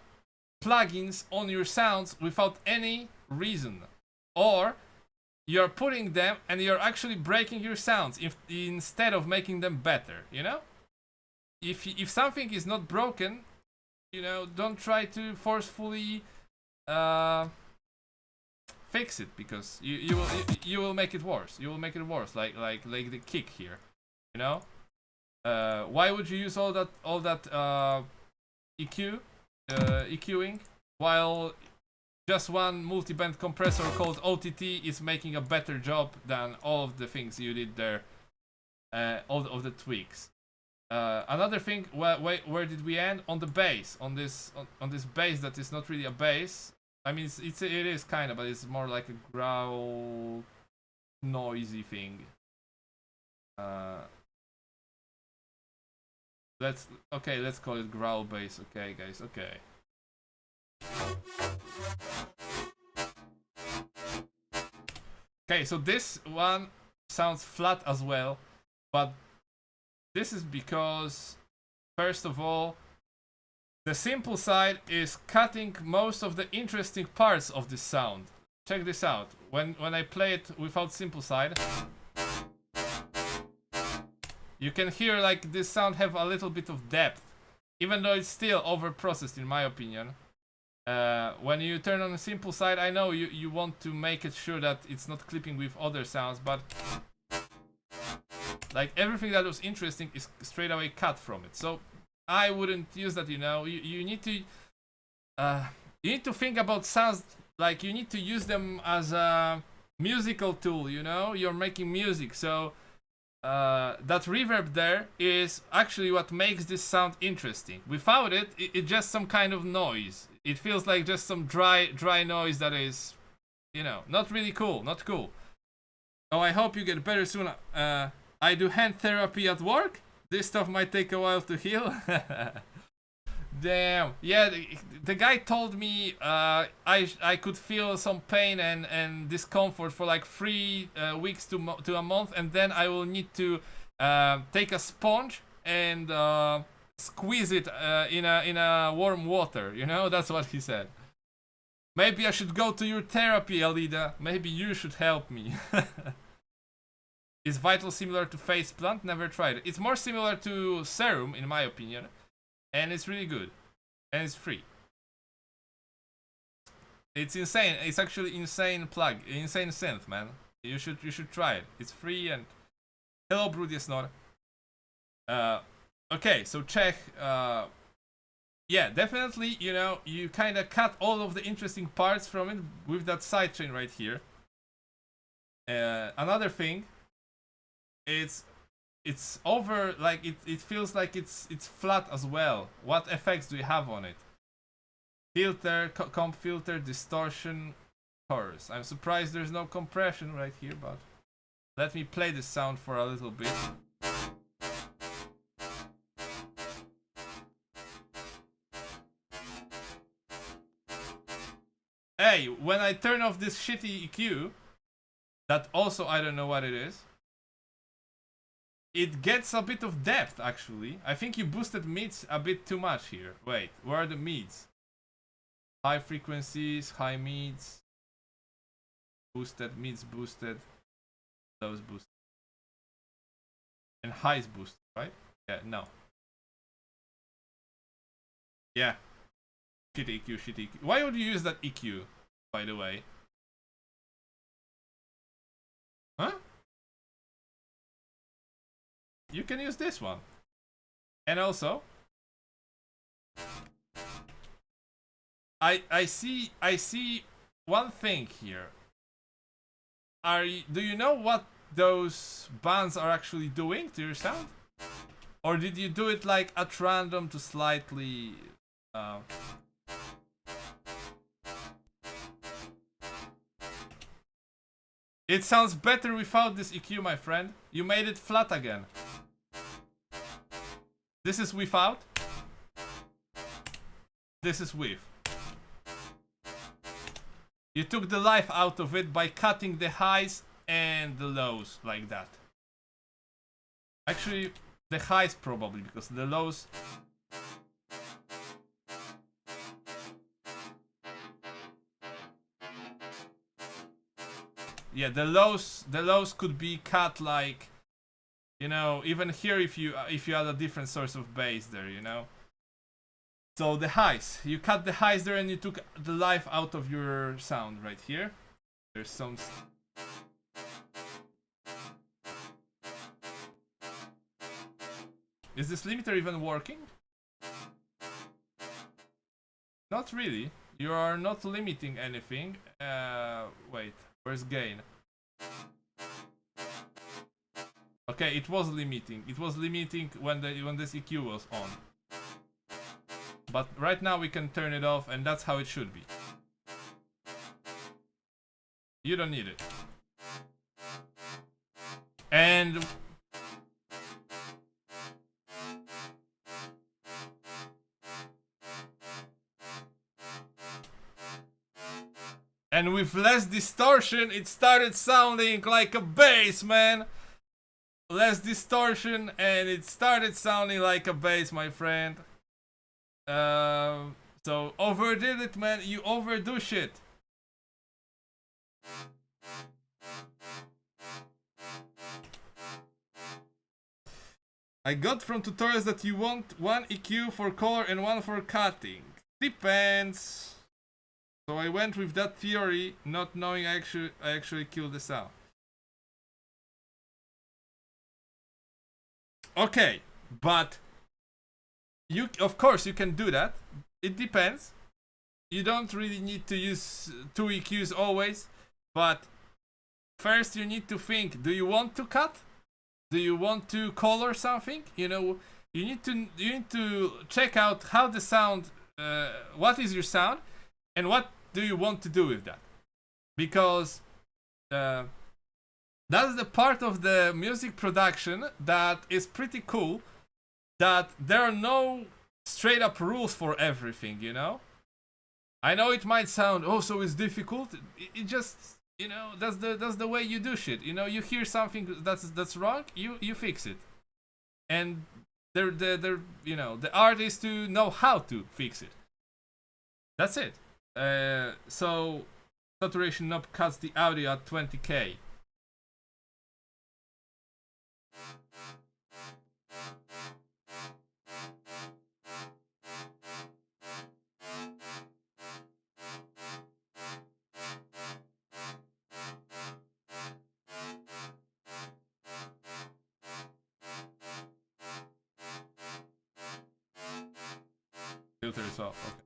plugins on your sounds without any reason. Or you're putting them and you're actually breaking your sounds instead of making them better, you know? If something is not broken, you know, don't try to forcefully fix it, because you will make it worse. You will make it worse, like the kick here, you know. Why would you use all that EQing while just one multi-band compressor called OTT is making a better job than all of the things you did there, all of the tweaks. Another thing, where did we end? On the bass, on this bass that is not really a bass. I mean, it is kind of, but it's more like a growl, noisy thing. Let's call it growl bass. Okay, guys. Okay. Okay, so this one sounds flat as well, but this is because, first of all, the Simple Side is cutting most of the interesting parts of this sound. Check this out. When I play it without Simple Side, you can hear like this sound have a little bit of depth, even though it's still over-processed in my opinion. When you turn on the Simple Side, I know you want to make it sure that it's not clipping with other sounds, but like everything that was interesting is straight away cut from it. So I wouldn't use that, you know. You need to you need to think about sounds, like you need to use them as a musical tool, you know? You're making music, so that reverb there is actually what makes this sound interesting. Without it, it's just some kind of noise. It feels like just some dry noise that is, you know, not really cool, not cool. Oh, I hope you get better soon. I do hand therapy at work. This stuff might take a while to heal. Damn. Yeah, the guy told me I could feel some pain and discomfort for like 3 weeks to a month, and then I will need to take a sponge and squeeze it in a warm water. You know, that's what he said. Maybe I should go to your therapy, Alida. Maybe you should help me. Is Vital similar to Faceplant? Never tried it. It's more similar to Serum, in my opinion. And it's really good. And it's free. It's insane. It's actually insane plug. Insane synth, man. You should try it. It's free and... Hello, Brudiasnor. Okay, so check. Yeah, definitely, you know, you kind of cut all of the interesting parts from it with that sidechain right here. Another thing, it's over, like it feels like it's flat as well. What effects do you have on it? Filter, comp filter, distortion, chorus. I'm surprised there's no compression right here, but let me play this sound for a little bit. Hey, when I turn off this shitty EQ, that also I don't know what it is, it gets a bit of depth actually. I think you boosted mids a bit too much here. Wait, where are the mids? High frequencies, high mids, boosted, mids boosted, lows boosted, and highs boosted, right? Yeah, no. Yeah. Shit EQ, shit EQ. Why would you use that EQ, by the way? Huh? You can use this one. And also, I see one thing here. Do you know what those bands are actually doing to your sound? Or did you do it like at random to slightly It sounds better without this EQ, my friend. You made it flat again. This is without. This is with. You took the life out of it by cutting the highs and the lows like that. Actually, the highs probably, because the lows... Yeah, the lows could be cut like, you know, even here if you had a different source of bass there, you know. So the highs, you cut the highs there and you took the life out of your sound right here. There's some... Is this limiter even working? Not really. You are not limiting anything. Wait. Where's gain? Okay, it was limiting. It was limiting when this EQ was on. But right now we can turn it off, and that's how it should be. You don't need it. And with less distortion, it started sounding like a bass, man. Less distortion, and it started sounding like a bass, my friend. So overdid it, man. You overdo shit. I got from tutorials that you want one EQ for color and one for cutting. Depends. So I went with that theory, not knowing I actually killed the sound. Okay, but of course you can do that. It depends. you don't really need to use two EQs always, but first you need to think, do you want to cut? Do you want to color something? You know, you need to check out how the sound, what is your sound, and what do you want to do with that? Because that's the part of the music production that is pretty cool, that there are no straight up rules for everything, you know? I know it might sound, oh, so it's difficult. It just, you know, that's the way you do shit. You know, you hear something that's wrong, you fix it. And they're you know, the art is to know how to fix it. That's it. So saturation knob cuts the audio at 20k. Filter is off. Okay.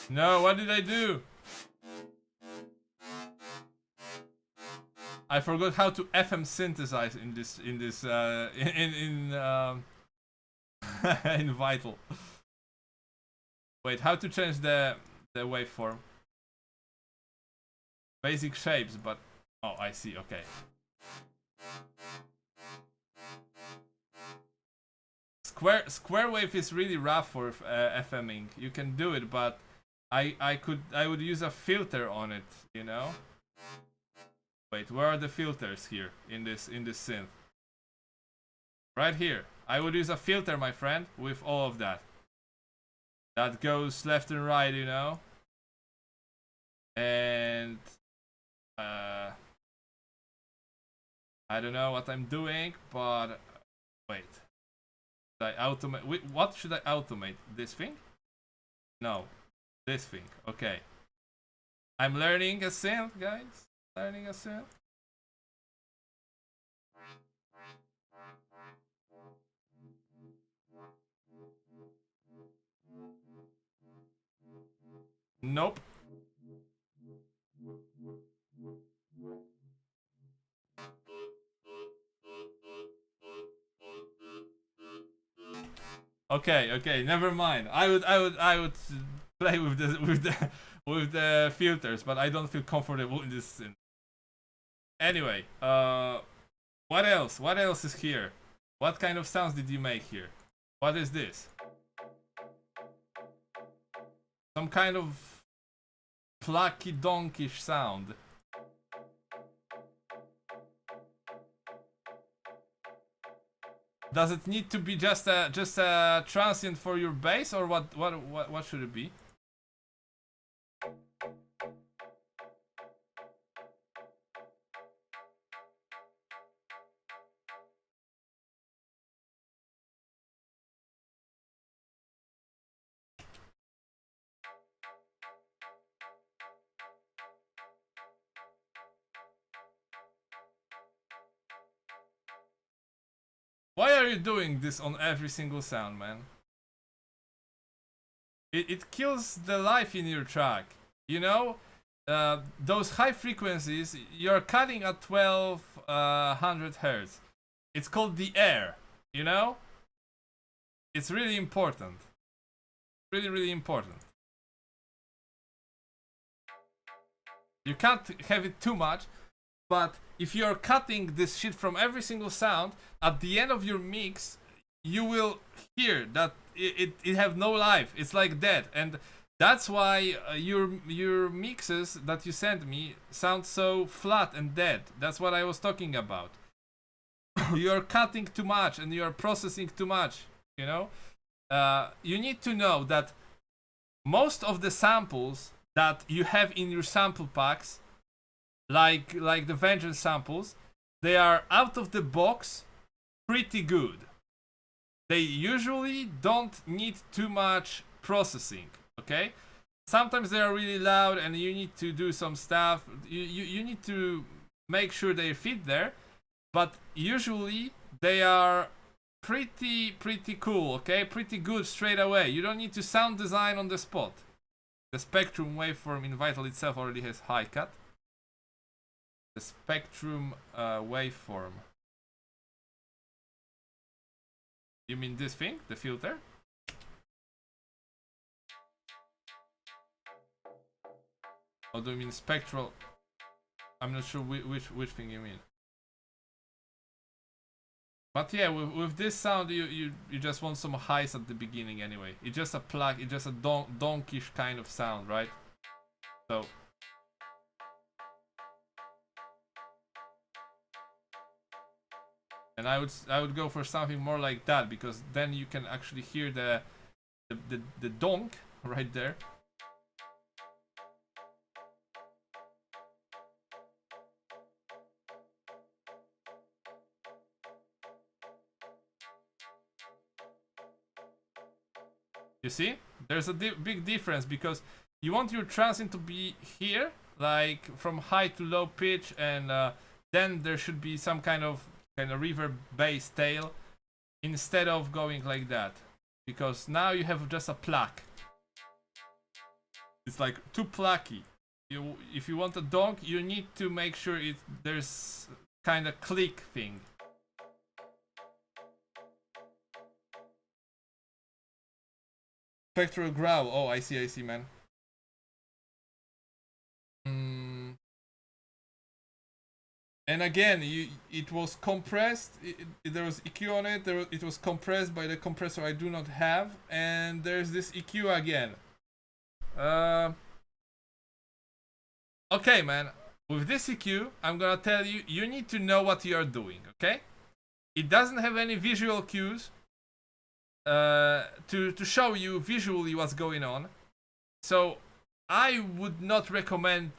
No, what did I do? I forgot how to FM synthesize in this in Vital. Wait, how to change the waveform? Basic shapes, but oh, I see. Okay. Square wave is really rough for FMing. You can do it, but I would use a filter on it, you know? Wait, where are the filters here in this synth? Right here. I would use a filter, my friend, with all of that. That goes left and right, you know? And I don't know what I'm doing, but wait. Should I automate? Wait, what should I automate? This thing? No. This thing. Okay. I'm learning a synth, guys. Learning a synth. Nope. Okay, never mind. I would play with the filters, but I don't feel comfortable in this synth. Anyway, what else? What else is here? What kind of sounds did you make here? What is this? Some kind of plucky donkish sound. Does it need to be just a transient for your bass, or what should it be? Why are you doing this on every single sound, man? It kills the life in your track. You know, those high frequencies, you're cutting at 1200 hertz. It's called the air, you know? It's really important. Really, really important. You can't have it too much, but if you're cutting this shit from every single sound, at the end of your mix, you will hear that it have no life. It's like dead, and that's why your mixes that you sent me sound so flat and dead. That's what I was talking about. You're cutting too much and you're processing too much. You know, you need to know that most of the samples that you have in your sample packs, like the Vengeance samples, they are out of the box pretty good. they usually don't need too much processing, okay? Sometimes they are really loud and you need to do some stuff. You need to make sure they fit there, but usually they are pretty cool, okay? Pretty good straight away. You don't need to sound design on the spot. The Spectrum waveform in Vital itself already has high cut. The Spectrum waveform. You mean this thing? The filter? Or do you mean spectral? I'm not sure which thing you mean. But yeah, with this sound, you just want some highs at the beginning anyway. It's just a plug, it's just a donkish kind of sound, right? So. And I would go for something more like that, because then you can actually hear the donk right there. You see? There's a big difference, because you want your transient to be here, like from high to low pitch, and then there should be some kind of reverb bass tail instead of going like that, because now you have just a pluck. It's like too plucky. If you want a donk, you need to make sure there's kind of click thing. Spectral growl. Oh, I see, man. And again, it was compressed. There was EQ on it. It was compressed by the compressor I do not have, and there's this EQ again. Okay, man. With this EQ, I'm gonna tell you, you need to know what you are doing. Okay? It doesn't have any visual cues to show you visually what's going on. So I would not recommend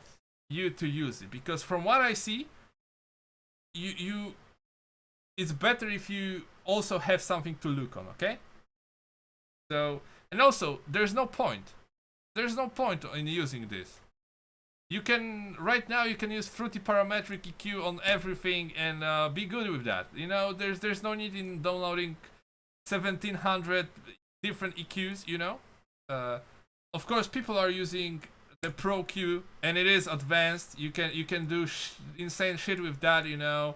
you to use it, because from what I see, it's better if you also have something to look on, okay? So, and also, there's no point in using this. You can, right now you can use Fruity Parametric EQ on everything and be good with that. You know, there's no need in downloading 1700 different EQs, you know? Of course, people are using the Pro Q, and it is advanced. You can do insane shit with that, you know.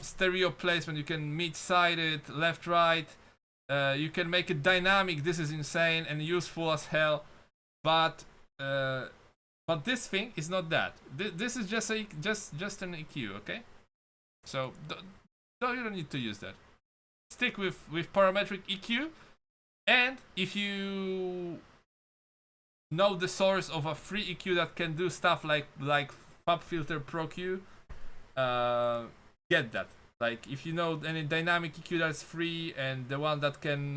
Stereo placement, you can mid-side it, left, right. You can make it dynamic. This is insane and useful as hell. But this thing is not that. This is just an EQ, okay? So no, you don't need to use that. Stick with parametric EQ, and if you know the source of a free EQ that can do stuff like FabFilter Pro Q, get that. Like, if you know any dynamic EQ that's free and the one that can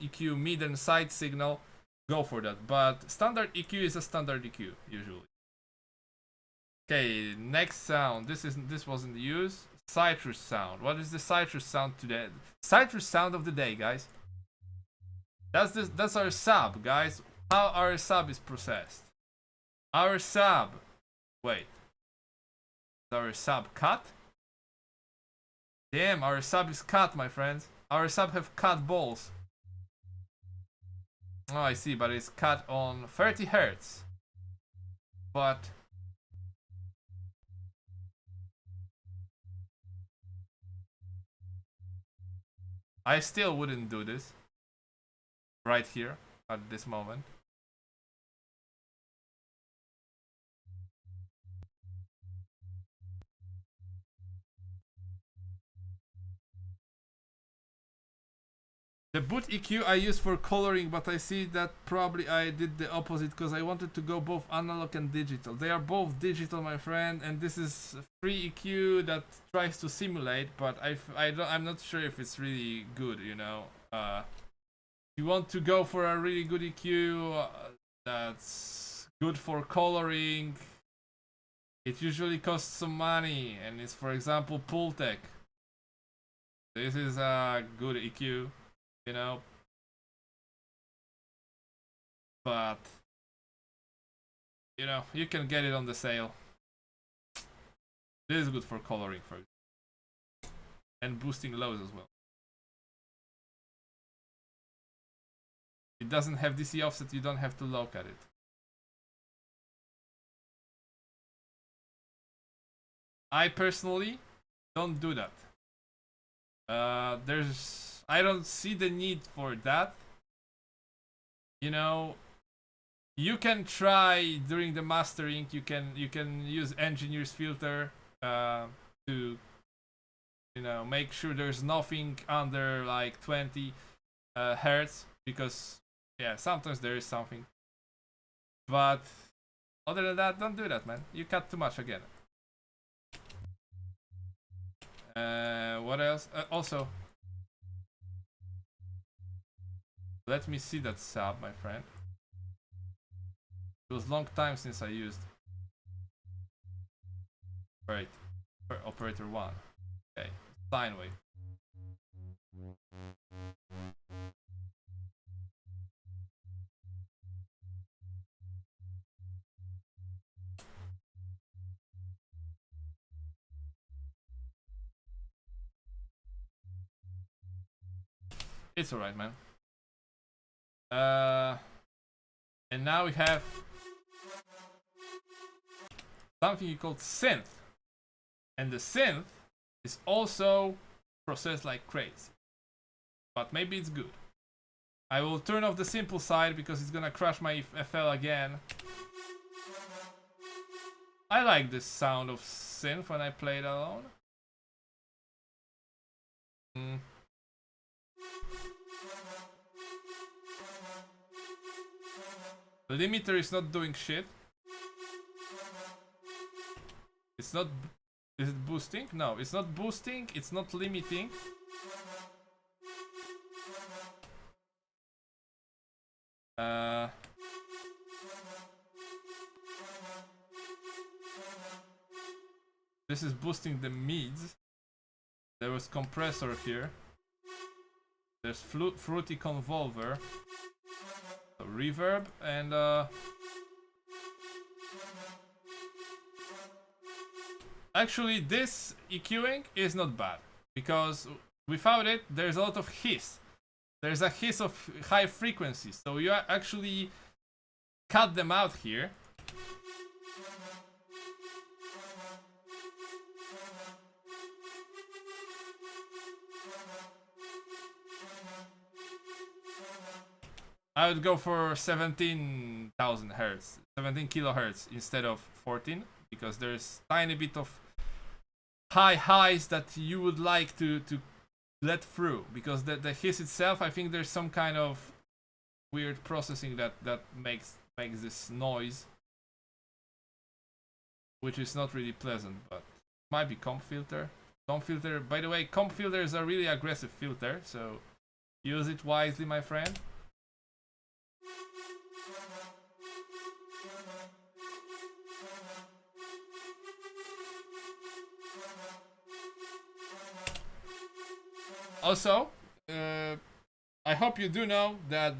EQ mid and side signal, go for that. But standard EQ is a standard EQ usually. Okay, next sound. This wasn't used. Citrus sound. What is the citrus sound today? Citrus sound of the day, guys. That's our sub, guys. How our sub is processed. Our sub. Wait. Is our sub cut? Damn, our sub is cut, my friends. Our sub have cut balls. Oh, I see, but it's cut on 30 Hz. But I still wouldn't do this right here at this moment. The boot EQ I use for coloring, but I see that probably I did the opposite because I wanted to go both analog and digital. They are both digital, my friend, and this is free EQ that tries to simulate, but I'm not sure if it's really good, you know. If you want to go for a really good EQ that's good for coloring, it usually costs some money, and it's, for example, Pultec. This is a good EQ, you know. But you know, you can get it on the sale. This is good for coloring, for example. And boosting lows as well. It doesn't have DC offset, you don't have to look at it. I personally don't do that. I don't see the need for that. You know, you can try during the mastering. You can use engineer's filter to, you know, make sure there's nothing under like 20 hertz, because yeah, sometimes there is something. But other than that, don't do that, man. You cut too much again. What else? Also, let me see that sub, my friend. It was a long time since I used. Right, operator 1. Okay, sine wave. It's alright, man. And now we have something called synth. And the synth is also processed like crazy. But maybe it's good. I will turn off the simple side because it's gonna crash my FL again. I like the sound of synth when I play it alone. The limiter is not doing shit. It's not. Is it boosting? No, it's not boosting. It's not limiting. This is boosting the mids. There was compressor here. There's fruity convolver. So reverb and actually this EQing is not bad, because without it there's a lot of hiss. There's a hiss of high frequencies, so you actually cut them out here. I would go for 17,000 hertz, 17 kilohertz instead of 14, because there's tiny bit of high highs that you would like to let through, because the hiss itself, I think there's some kind of weird processing that makes this noise, which is not really pleasant, but might be comp filter. Comp filter, by the way, comp filter is a really aggressive filter, so use it wisely, my friend. Also, I hope you do know that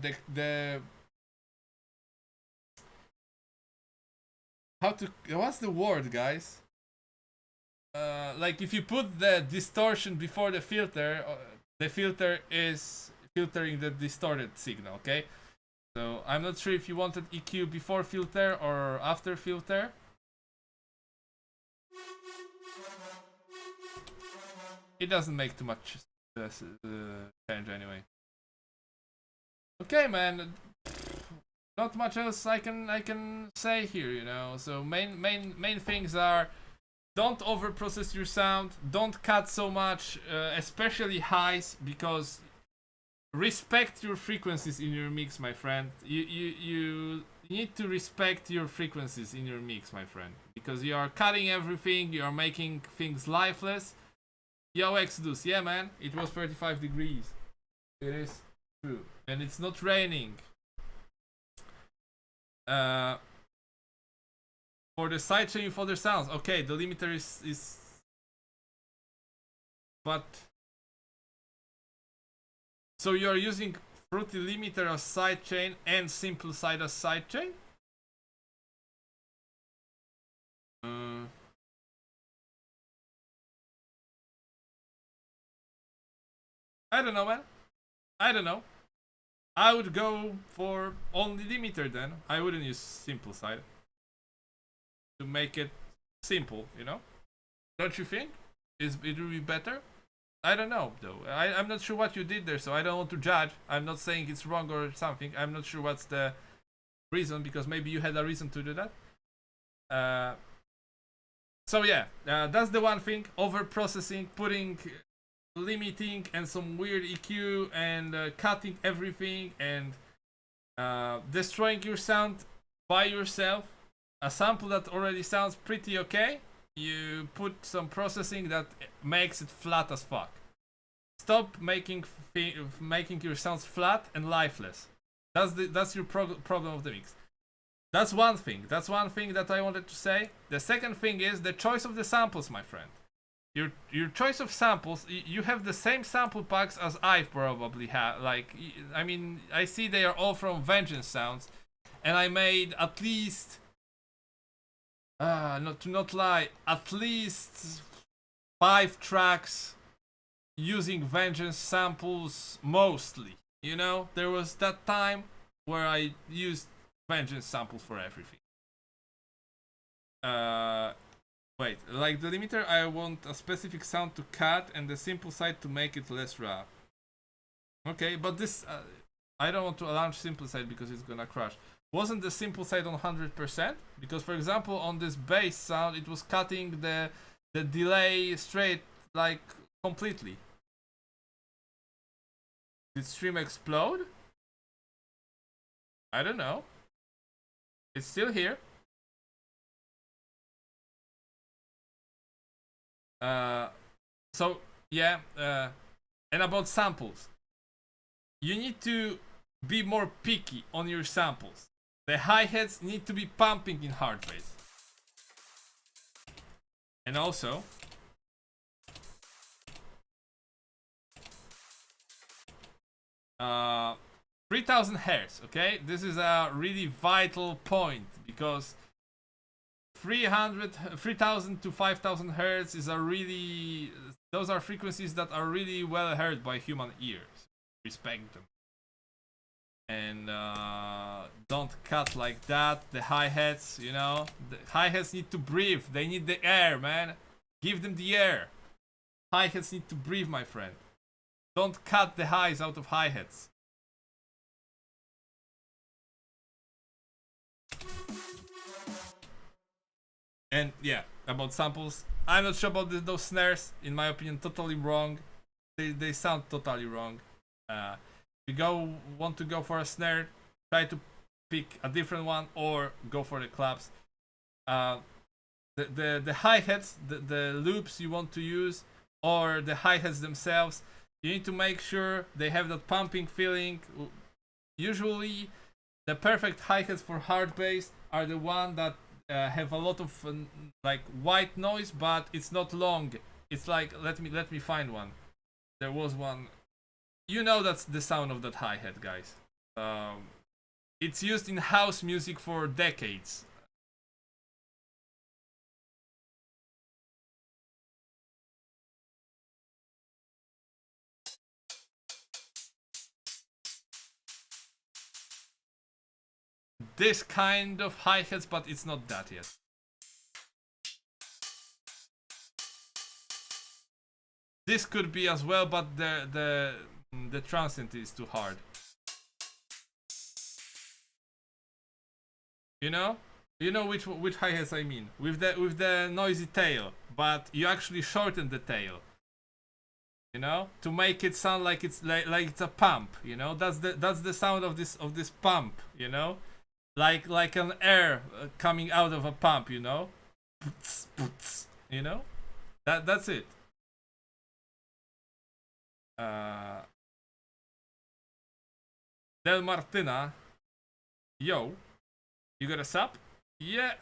what's the word, guys? Like if you put the distortion before the filter is filtering the distorted signal, okay? So I'm not sure if you wanted EQ before filter or after filter. It doesn't make too much change anyway. Okay, man. Not much else I can say here, you know. So main things are: don't overprocess your sound, don't cut so much, especially highs, because respect your frequencies in your mix, my friend. You need to respect your frequencies in your mix, my friend, because you are cutting everything, you are making things lifeless. Yo, Exodus, yeah, man, it was 35 degrees. It is true, and it's not raining. For the sidechain with other sounds, okay, the limiter is but So you're using Fruity Limiter as sidechain and Simple Side as sidechain? I don't know, man. I don't know. I would go for only limiter then. I wouldn't use Simple Side to make it simple, you know? Don't you think? It would be better? I don't know though. I'm not sure what you did there, so I don't want to judge. I'm not saying it's wrong or something. I'm not sure what's the reason, because maybe you had a reason to do that. So yeah, that's the one thing. Over processing, putting limiting and some weird EQ and cutting everything and destroying your sound by yourself. A sample that already sounds pretty okay, you put some processing that makes it flat as fuck. Stop making your sounds flat and lifeless. That's your problem of the mix. That's one thing. That's one thing that I wanted to say. The second thing is the choice of the samples, my friend. Your choice of samples, you have the same sample packs as I probably have. Like, I mean, I see they are all from Vengeance Sounds, and I made at least, not lie, at least 5 tracks using Vengeance samples mostly. You know, there was that time where I used Vengeance samples for everything. Wait, like the limiter, I want a specific sound to cut and the Simple Side to make it less rough. Okay, but this, I don't want to launch Simple Side because it's gonna crash. Wasn't the Simple Side on 100%? Because for example, on this bass sound, it was cutting the delay straight, like, completely. Did stream explode? I don't know. It's still here. So yeah, and about samples, you need to be more picky on your samples. The hi-hats need to be pumping in hard bass. And also, uh, 3000 Hz, okay? This is a really vital point because 3000 to 5000 Hz is a really, those are frequencies that are really well heard by human ears. Respect them. And don't cut like that. The hi-hats, you know, the hi-hats need to breathe. They need the air, man. Give them the air. Hi-hats need to breathe, my friend. Don't cut the highs out of hi-hats. And yeah, about samples, I'm not sure about those snares. In my opinion, totally wrong. They sound totally wrong. If you want to go for a snare, try to pick a different one or go for the claps. The hi-hats, the loops you want to use, or the hi-hats themselves, you need to make sure they have that pumping feeling. Usually, the perfect hi-hats for hard bass are the one that have a lot of like white noise, but it's not long. It's like, let me find one. There was one. You know that's the sound of that hi-hat, guys. It's used in house music for decades. This kind of hi-hats, but it's not that yet. This could be as well, but the transient is too hard. You know which hi-hats I mean, with the noisy tail, but you actually shorten the tail. You know, to make it sound like it's like it's a pump. You know, that's the sound of this pump. You know, like an air coming out of a pump. You know, you know, that's it. Del Martina, yo, you got a sub? Yeah.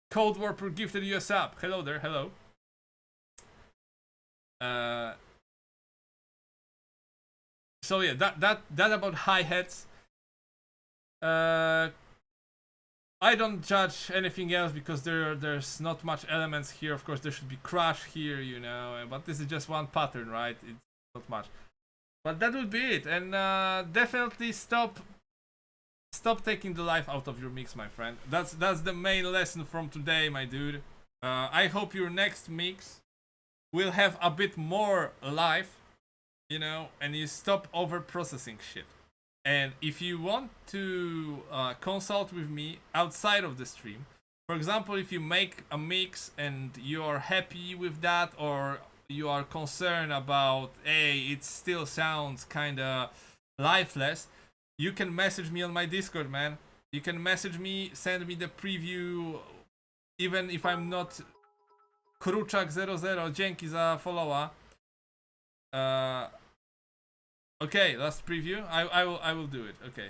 Cold Warper gifted you a sub. Hello there, hello. So yeah, that about hi-hats. I don't judge anything else because there's not much elements here. Of course, there should be crash here, you know, but this is just one pattern, right? It's not much. But that would be it, and definitely stop taking the life out of your mix, my friend. That's the main lesson from today, my dude. I hope your next mix will have a bit more life, you know, and you stop over processing shit. And if you want to consult with me outside of the stream, for example, if you make a mix and you are happy with that, or you are concerned about, hey, it still sounds kinda lifeless, you can message me on my Discord, man. You can message me, send me the preview, even if I'm not Kruczak00, dzięki za followa. Okay, last preview. I will do it. Okay.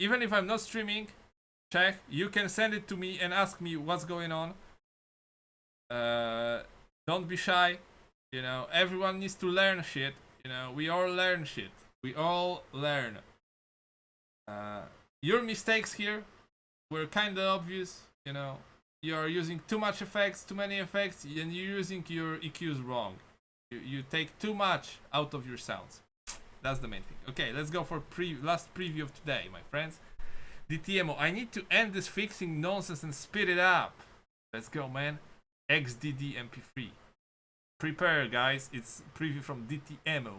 Even if I'm not streaming, check. You can send it to me and ask me what's going on. Don't be shy. You know, everyone needs to learn shit. You know, we all learn shit. We all learn. Your mistakes here were kind of obvious. You know, you are using too much effects, too many effects, and you're using your EQs wrong. You take too much out of your sounds. That's the main thing. Okay, let's go for last preview of today, my friends. DTMO, I need to end this fixing nonsense and speed it up. Let's go, man. XDD MP3. Prepare, guys. It's preview from DTMO.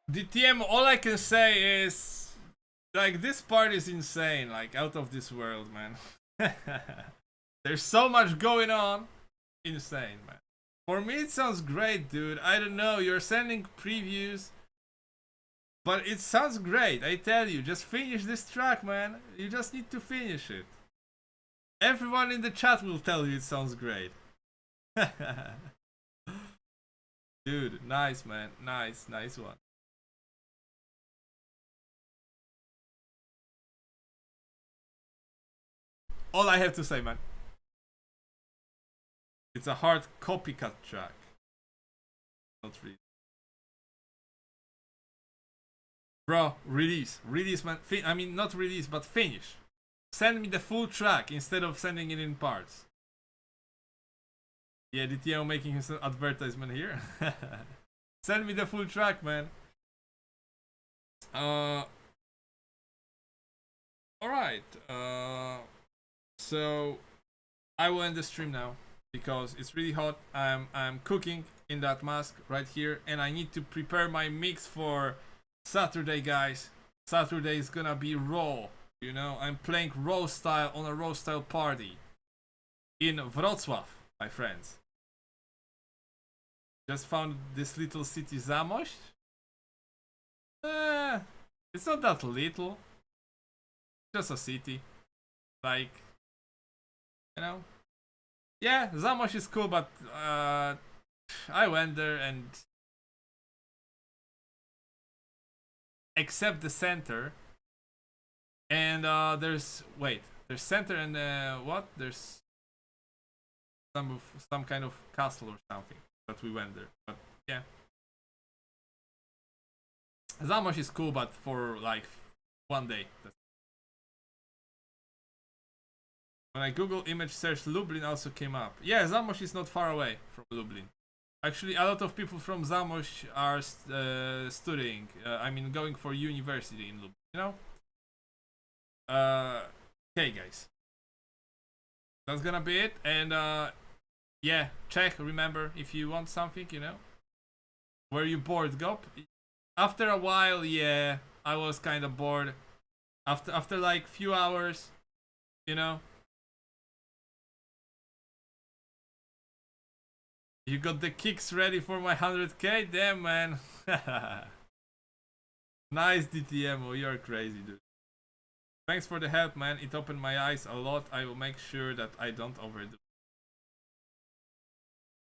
DTM, all I can say is, like, this part is insane, like, out of this world, man. There's so much going on. Insane, man. For me, it sounds great, dude. I don't know, you're sending previews, but it sounds great. I tell you, just finish this track, man. You just need to finish it. Everyone in the chat will tell you it sounds great. Dude, nice, man. Nice one. All I have to say, man. It's a hard copycat track. Not really. Bro, release, man. I mean, not release, but finish. Send me the full track instead of sending it in parts. Yeah, DTO making his advertisement here. Send me the full track, man. Alright. So I will end the stream now because it's really hot. I'm cooking in that mask right here, and I need to prepare my mix for Saturday, guys. Saturday is gonna be raw. You know, I'm playing raw style on a raw style party in Wrocław, my friends. Just found this little city, Zamość. It's not that little. Just a city. Like, you know. Yeah, Zamość is cool, but I went there and except the center. And there's center and what? There's some kind of castle or something that we went there. But yeah, Zamość is cool, but for like one day. When I Google image search, Lublin also came up. Yeah, Zamość is not far away from Lublin. Actually, a lot of people from Zamość are studying. I mean, going for university in Lublin. You know. Okay, guys. That's gonna be it. And yeah, check, remember, if you want something, you know. Were you bored, Gop? After a while, yeah, I was kind of bored. After like few hours, you know. You got the kicks ready for my 100k? Damn, man. Nice DTMO, you're crazy, dude. Thanks for the help, man. It opened my eyes a lot. I will make sure that I don't overdo.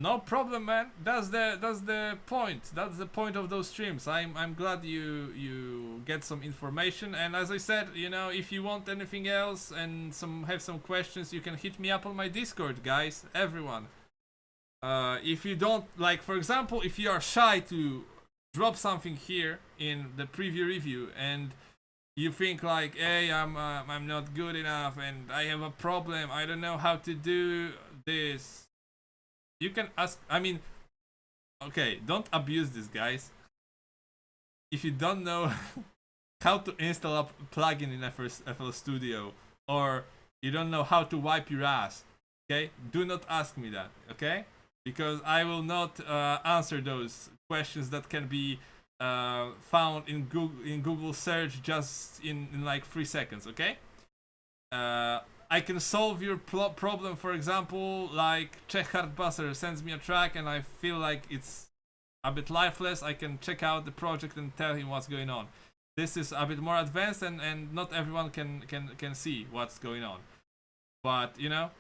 No problem, man. That's the point. That's the point of those streams. I'm glad you get some information. And as I said, you know, if you want anything else and have some questions, you can hit me up on my Discord, guys. Everyone. If you don't like, for example, if you are shy to drop something here in the preview review and you think like, hey, I'm not good enough and I have a problem, I don't know how to do this, you can ask. I mean, okay, don't abuse this, guys. If you don't know how to install a plugin in FL Studio, or you don't know how to wipe your ass, okay, do not ask me that, okay, because I will not answer those questions that can be found in Google search just in like 3 seconds, okay? I can solve your problem, for example, like Czech Hardbusser sends me a track and I feel like it's a bit lifeless. I can check out the project and tell him what's going on. This is a bit more advanced and not everyone can see what's going on. But, you know,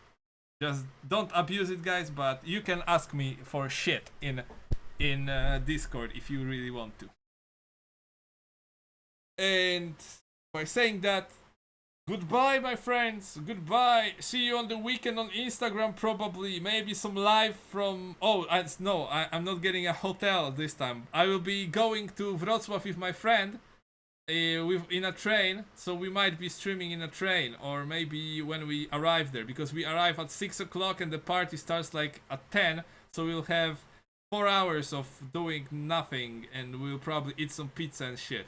just don't abuse it, guys, but you can ask me for shit in Discord if you really want to. And by saying that, goodbye, my friends. Goodbye. See you on the weekend on Instagram, probably. Maybe some live from. Oh, no, I'm not getting a hotel this time. I will be going to Wrocław with my friend, in a train. So we might be streaming in a train, or maybe when we arrive there, because we arrive at 6 o'clock and the party starts like at 10. So we'll have 4 hours of doing nothing, and we'll probably eat some pizza and shit.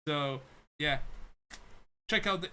So yeah, check out the